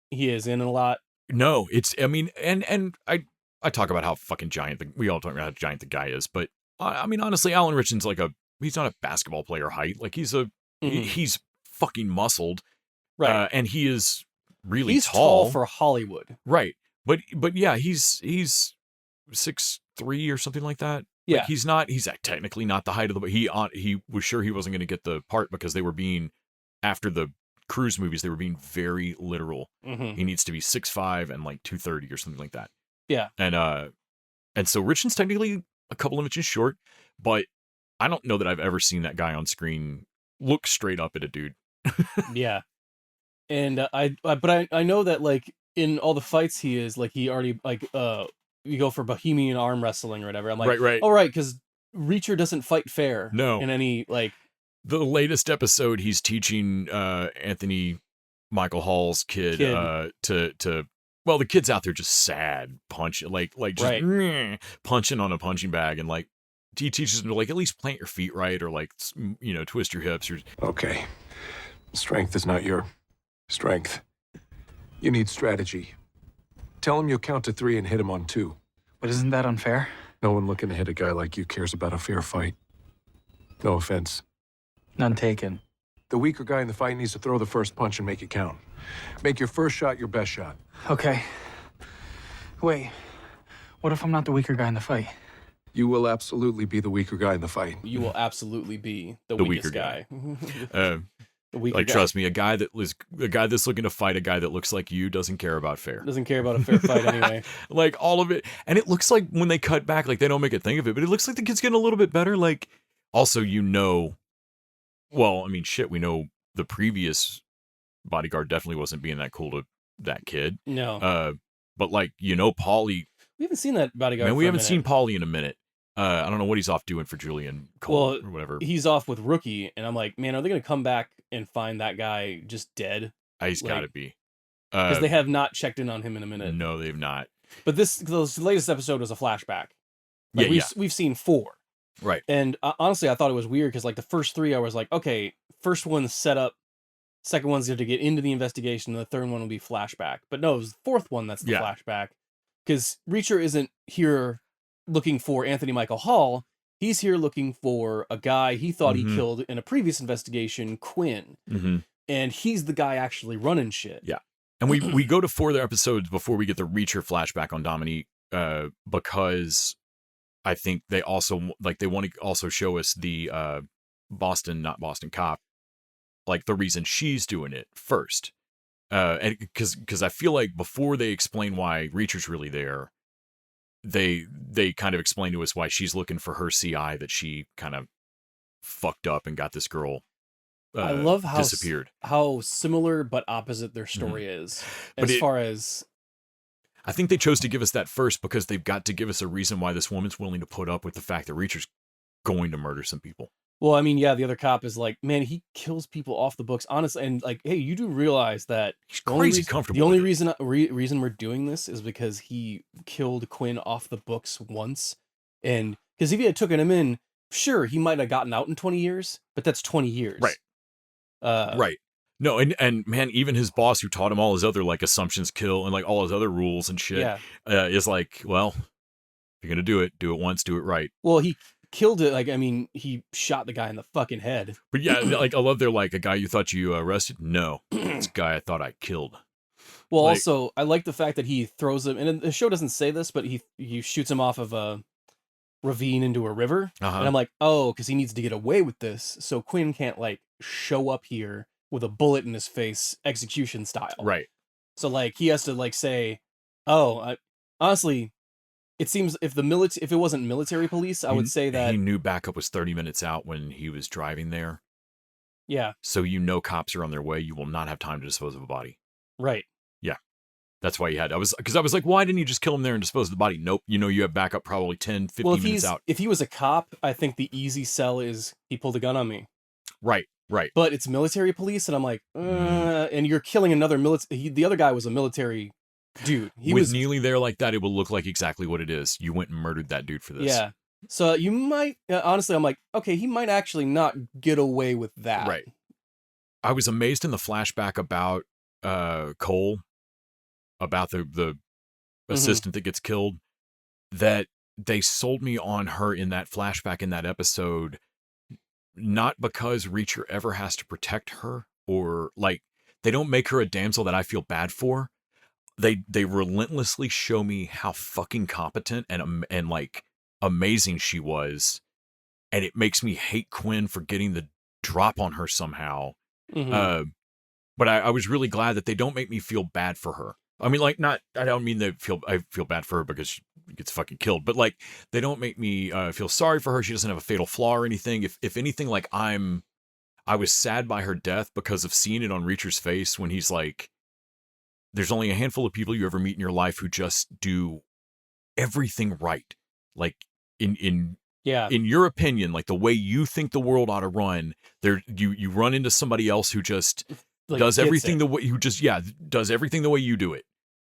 he is in a lot. No, it's and I talk about how fucking giant we all talk about how giant the guy is, but honestly, Alan Richardson's like he's not a basketball player height. Like he's he's fucking muscled. Right. And he is really he's tall for Hollywood. Right. But yeah, he's 6'3" or something like that. Yeah. Like he's technically not the height of the, he was sure he wasn't going to get the part because they were being, after the Cruise movies, they were being very literal. He needs to be 6'5" and like 230 or something like that. Yeah. And so Richard's technically a couple of inches short, but I don't know that I've ever seen that guy on screen look straight up at a dude. Yeah. And I know that like in all the fights he is like he already like you go for Bohemian arm wrestling or whatever. I'm like, right. Oh, right, because Reacher doesn't fight fair. No. In any like. The latest episode, he's teaching Anthony Michael Hall's kid. To well, the kid's out there just sad, punching punching on a punching bag, and like he teaches him to like at least plant your feet right, or like twist your hips. Okay, strength is not your strength. You need strategy. Tell him you'll count to 3 and hit him on 2. But isn't that unfair? No one looking to hit a guy like you cares about a fair fight. No offense. None taken. The weaker guy in the fight needs to throw the first punch and make it count. Make your first shot your best shot. Okay. Wait. What if I'm not the weaker guy in the fight? You will absolutely be the weaker guy in the fight. You will absolutely be the weaker weakest guy. The weaker Like, guy. trust me, a guy that's looking to fight a guy that looks like you doesn't care about fair. Doesn't care about a fair fight anyway. Like, all of it. And it looks like when they cut back, like, they don't make a thing of it, but it looks like the kid's getting a little bit better. Like, also, well, I mean, shit, we know the previous bodyguard definitely wasn't being that cool to that kid. No. But, like, Paulie. We haven't seen that bodyguard. Man, we for a haven't seen minute. Paulie in a minute. I don't know what he's off doing for Julian Cole Well, or whatever. He's off with Rookie, and I'm like, man, are they going to come back and find that guy just dead? He's like- got to be. Because they have not checked in on him in a minute. No, they've not. But this latest episode was a flashback. Like, Yeah, we've seen 4. Right. And honestly, I thought it was weird because like the first 3, I was like, okay, first one's set up, second one's to get into the investigation, and the third one will be flashback. But no, it was the fourth one that's the Yeah. flashback. Because Reacher isn't here looking for Anthony Michael Hall. He's here looking for a guy he thought Mhm. he killed in a previous investigation, Quinn. Mm-hmm. And he's the guy actually running shit. Yeah. And we go to 4 other episodes before we get the Reacher flashback on Dominique, because I think they also they want to also show us the not Boston cop, like the reason she's doing it first. And because I feel like before they explain why Reacher's really there, they kind of explain to us why she's looking for her CI that she kind of fucked up and got this girl I love how disappeared. how similar but opposite their story is. But Far as I think they chose to give us that first because they've got to give us a reason why this woman's willing to put up with the fact that Reacher's going to murder some people. well, I mean, yeah, the other cop is like, man, he kills people off the books, honestly, and like, hey, you do realize that He's the only crazy reason- comfortable The only with it. reason we're doing this is because he killed Quinn off the books once, and because if he had taken him in, sure, he might have gotten out in 20 years, but that's 20 years, Right. Right. No, and man, even his boss who taught him all his other like assumptions kill and like all his other rules and shit Yeah. is like, well, if you're going to do it once, do it right. Well, he killed it. Like, I mean, he shot the guy in the fucking head. But yeah, like I love their like a guy you thought you arrested. No, it's a guy I thought I killed. Well, Like- also, I like the fact that he throws him, and the show doesn't say this, but he shoots him off of a ravine into a river. Uh-huh. And I'm like, oh, because he needs to get away with this, so Quinn can't like show up here with a bullet in his face, execution style. Right. So like he has to like say, oh, honestly, it seems if it wasn't military police, I would say that he knew backup was 30 minutes out when he was driving there. yeah, So cops are on their way. You will not have time to dispose of a body. right. That's why you had. I was like, why didn't you just kill him there and dispose of the body? Nope. You have backup probably 10, 15 Well, if minutes out. he was a cop, I think the easy sell is he pulled a gun on me. Right. But it's military police, and I'm like, and you're killing another military. The other guy was a military dude. He With was Neely there like that, it will look like exactly what it is. You went and murdered that dude for this. yeah. So you might honestly, I'm like, okay, he might actually not get away with that. Right. I was amazed in the flashback about Cole, about the assistant that gets killed, that they sold me on her in that flashback in that episode, not because Reacher ever has to protect her or like they don't make her a damsel that I feel bad for. They relentlessly show me how fucking competent and like amazing she was, and it makes me hate Quinn for getting the drop on her somehow. Mhm. But I was really glad that they don't make me feel bad for her. I mean, like, I don't mean I feel bad for her because she gets fucking killed, but like, they don't make me feel sorry for her. She doesn't have a fatal flaw or anything. If anything, like, I was sad by her death because of seeing it on Reacher's face when he's like, there's only a handful of people you ever meet in your life who just do everything right. Like, in your opinion, like the way you think the world ought to run, you run into somebody else who just Like, does gets everything it. the way does everything the way you do it,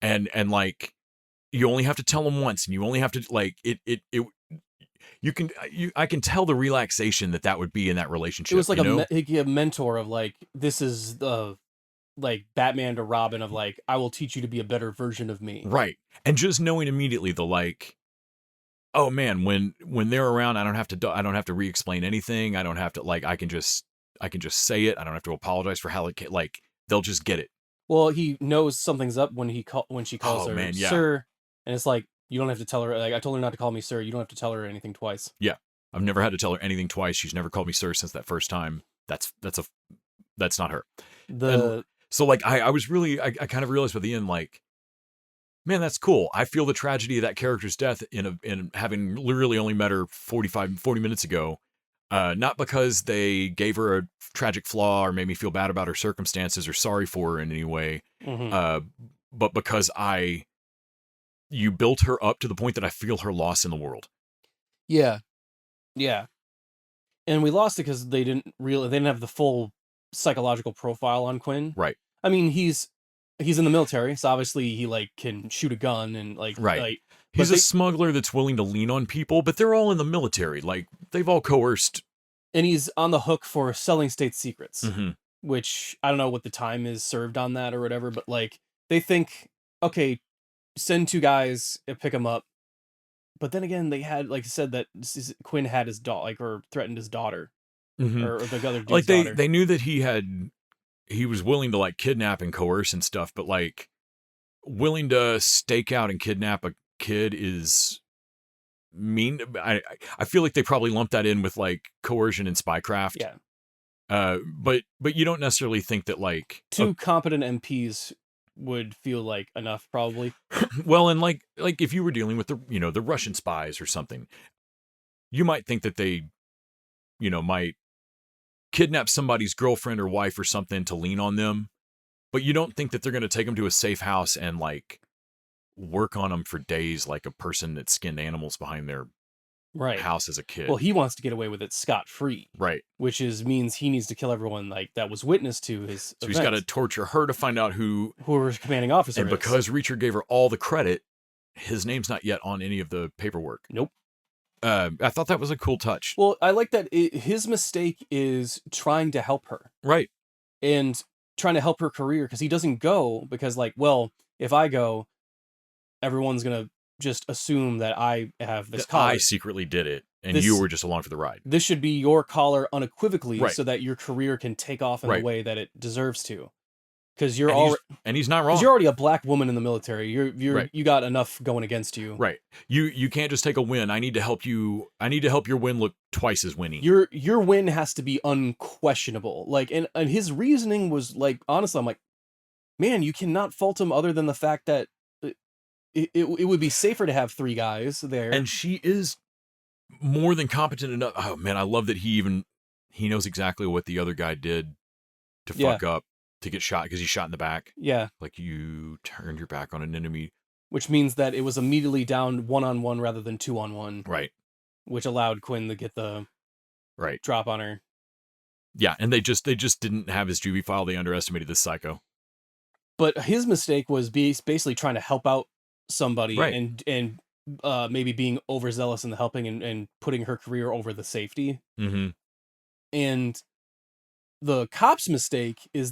and like you only have to tell them once, and you only have to like I can tell the relaxation that would be in that relationship. It was like you know? a mentor of like, this is the like Batman to Robin of like, I will teach you to be a better version of me. Right, and just knowing immediately the like oh man, when they're around, I don't have to re-explain anything. I don't have to like I can just say it. I don't have to apologize for how it like they'll just get it. Well, he knows something's up when she calls Oh her man, yeah. sir, and it's like you don't have to tell her. Like I told her not to call me sir. You don't have to tell her anything twice. Yeah. I've never had to tell her anything twice. She's never called me sir since that first time. That's not her. And so like I was really I kind of realized by the end like, man, that's cool. I feel the tragedy of that character's death in having literally only met her 40 minutes ago. Not because they gave her a tragic flaw or made me feel bad about her circumstances or sorry for her in any way. But because you built her up to the point that I feel her loss in the world. Yeah. Yeah. And we lost it because they didn't have the full psychological profile on Quinn. Right. I mean, he's in the military, so obviously he like can shoot a gun and like Right. like He's a smuggler that's willing to lean on people, but they're all in the military. Like they've all coerced. And he's on the hook for selling state secrets, Mm-hmm. which I don't know what the time is served on that or whatever, but like they think, okay, send 2 guys and pick him up. But then again, they had, like I said, that Quinn had his daughter, like, or threatened his daughter, Mm-hmm. or the other dude's Like daughter. they knew that he was willing to like kidnap and coerce and stuff, but like willing to stake out and kidnap a kid is mean. I feel like they probably lumped that in with like coercion and spycraft. Yeah. But you don't necessarily think that like 2 competent MPs would feel like enough, probably. well, and like if you were dealing with the Russian spies or something, you might think that they, might kidnap somebody's girlfriend or wife or something to lean on them, but you don't think that they're going to take them to a safe house and like work on them for days like a person that skinned animals behind their house as a kid. Well, he wants to get away with it scot-free. Right. Which means he needs to kill everyone like that was witness to his So he's got to torture her to find out who her commanding officer and is. because Reacher gave her all the credit, his name's not yet on any of the paperwork. Nope. I thought that was a cool touch. Well, I like that his mistake is trying to help her. Right. And trying to help her career, because he doesn't go because like, well, if I go, everyone's going to just assume that I have this collar. I secretly did it, and you were just along for the ride. This should be your collar unequivocally, right. so that your career can take off in right. the way that it deserves to. Because you're and he's not wrong. You're already a black woman in the military. right. You got enough going against you. Right. You can't just take a win. I need to help you. I need to help your win look twice as winning. Your win has to be unquestionable. Like, and his reasoning was like, honestly, I'm like, man, you cannot fault him other than the fact that it would be safer to have 3 guys there. And she is more than competent enough. Oh man, I love that he knows exactly what the other guy did to fuck up, to get shot, because he's shot in the back. Yeah. Like, you turned your back on an enemy. Which means that it was immediately down 1-on-1 rather than 2-on-1. Right. Which allowed Quinn to get the drop on her. Yeah, and they just didn't have his juvie file. They underestimated this psycho. But his mistake was basically trying to help out somebody, right. and maybe being overzealous in the helping and putting her career over the safety. Mm-hmm. And the cop's mistake is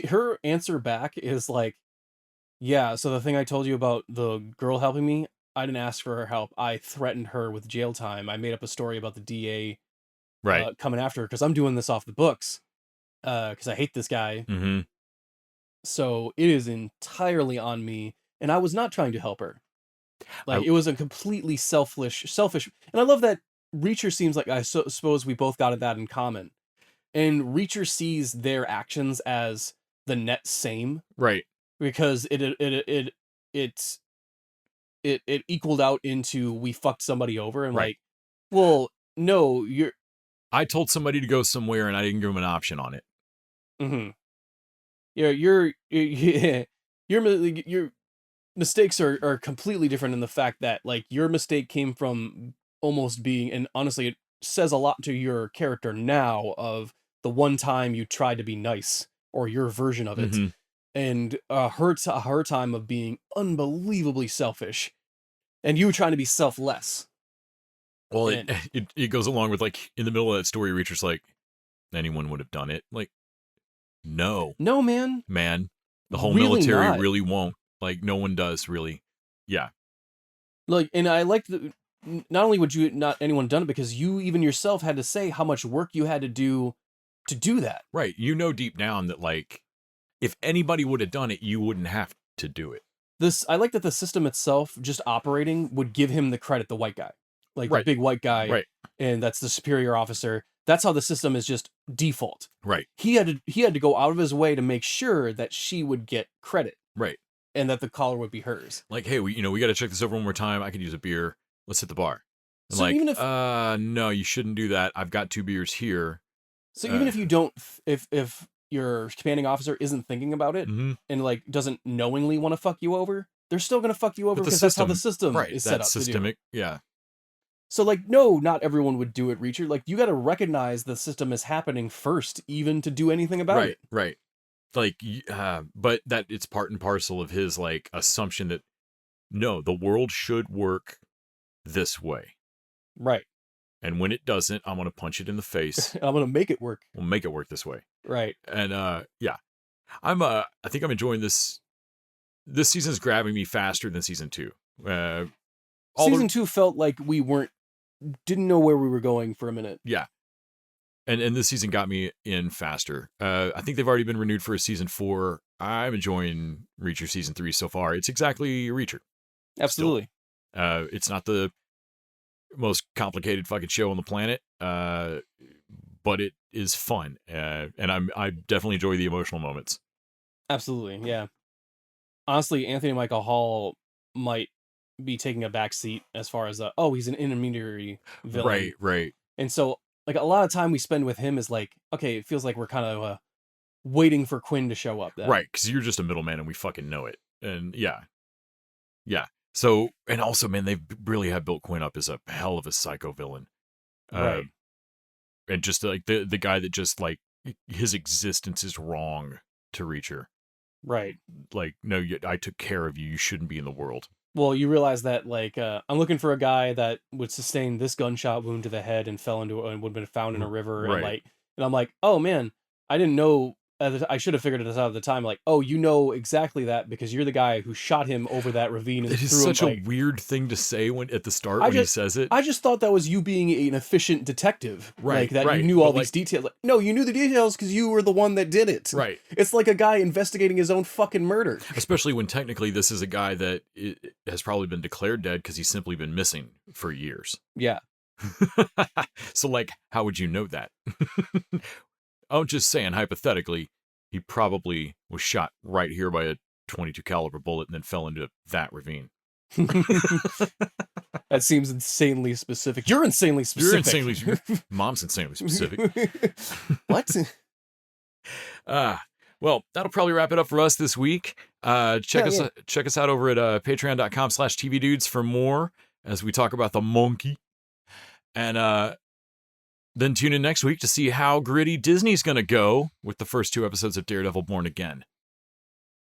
her answer back is like, yeah, so the thing I told you about the girl helping me, I didn't ask for her help. I threatened her with jail time. I made up a story about the DA coming after her because I'm doing this off the books because I hate this guy. Mm-hmm. So it is entirely on me. And I was not trying to help her. Like, it was a completely selfish. And I love that Reacher seems like, I suppose we both got that in common. And Reacher sees their actions as the net same. Right. Because it equaled out into, we fucked somebody over, and like, well, no, I told somebody to go somewhere and I didn't give them an option on it. Mm-hmm. Your mistakes are completely different in the fact that, like, your mistake came from almost being, and honestly, it says a lot to your character now, of the one time you tried to be nice, or your version of it. Mm-hmm. And her time of being unbelievably selfish, and you trying to be selfless. Well, it goes along with, like, in the middle of that story, Reacher's like, anyone would have done it. Like, no, man, the whole really military really won't. Like, no one does really. Yeah. Like, and I like not only would you not anyone have done it, because you even yourself had to say how much work you had to do that. Right. You know deep down that, like, if anybody would have done it, you wouldn't have to do it. I like that the system itself just operating would give him the credit, the white guy. Like Right. the big white guy. Right. And that's the superior officer. That's how the system is just default. Right. He had to go out of his way to make sure that she would get credit. Right. And that the collar would be hers. Like, hey, we got to check this over one more time. I could use a beer. Let's hit the bar. And So like, even if- no, you shouldn't do that. I've got 2 beers here. So even if you don't, if your commanding officer isn't thinking about it Mhm. and like doesn't knowingly want to fuck you over, they're still going to fuck you over But the because that's how the system right, is that set up to do. systemic, yeah. So like, no, not everyone would do it, Reacher. Like, you got to recognize the system is happening first, even to do anything about Right, it. right. Like, but that it's part and parcel of his like assumption that no, the world should work this way, Right. and when it doesn't, I'm gonna punch it in the face. I'm going to make it work. We'll make it work this way. Right. And yeah, I think I'm enjoying this. This season's grabbing me faster than season 2. Season 2 felt like we didn't know where we were going for a minute. Yeah. And this season got me in faster. I think they've already been renewed for a season 4. I'm enjoying Reacher season 3 so far. It's exactly Reacher. Absolutely. It's not the most complicated fucking show on the planet, but it is fun. And I definitely enjoy the emotional moments. Absolutely. Yeah. Honestly, Anthony Michael Hall might be taking a back seat as far as he's an intermediary villain. Right, right. And so like a lot of time we spend with him is like, okay, it feels like we're kind of waiting for Quinn to show up. Then. Right, because you're just a middleman and we fucking know it. And yeah. So, and also, man, they really have built Quinn up as a hell of a psycho villain. Right. And just like the guy that just like his existence is wrong to Reacher. Right. Like, no, I took care of you. You shouldn't be in the world. Well, you realize that like I'm looking for a guy that would sustain this gunshot wound to the head and fell into and would have been found in a river. Right. And I'm like, oh man, I didn't know. I should have figured it out at the time. Like, oh, you know exactly that because you're the guy who shot him over that ravine. And It is threw such him, a weird thing to say at the start I when he just- says it. I just thought that was you being an efficient detective. Right, Like that right, you knew all but, these details. Like, no, you knew the details because you were the one that did it. Right. It's like a guy investigating his own fucking murder. Especially when technically this is a guy that has probably been declared dead because he's simply been missing for years. Yeah. So, like, how would you know that? I'm just saying, hypothetically, he probably was shot right here by a .22 caliber bullet and then fell into that ravine. That seems insanely specific. You're insanely You're specific. Mom's insanely specific. What? Well, that'll probably wrap it up for us this week. Check us out over at patreon.com/tvdudes for more as we talk about the monkey. And then tune in next week to see how gritty Disney's going to go with the first 2 episodes of Daredevil Born Again.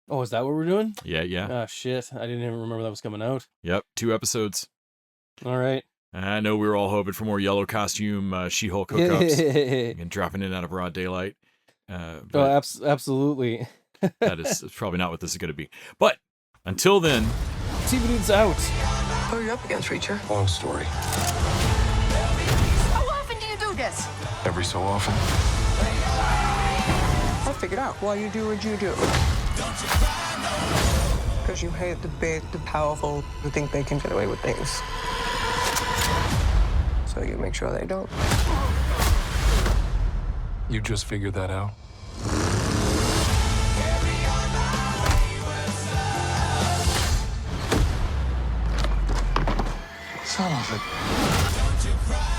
Oh, is that what we're doing? Yeah. Oh, shit. I didn't even remember that was coming out. Yep, 2 episodes. All right. I know we were all hoping for more yellow costume She-Hulk hookups and dropping in out of broad daylight. But Absolutely. that is probably not what this is going to be. But until then, TV Dude's out. Who are you up against, Reacher? Long story. How often do you do this? Every so often. I figured out why you do what you do. Because you hate the big, the powerful, who think they can get away with things. So you make sure they don't. You just figured that out? Son of a...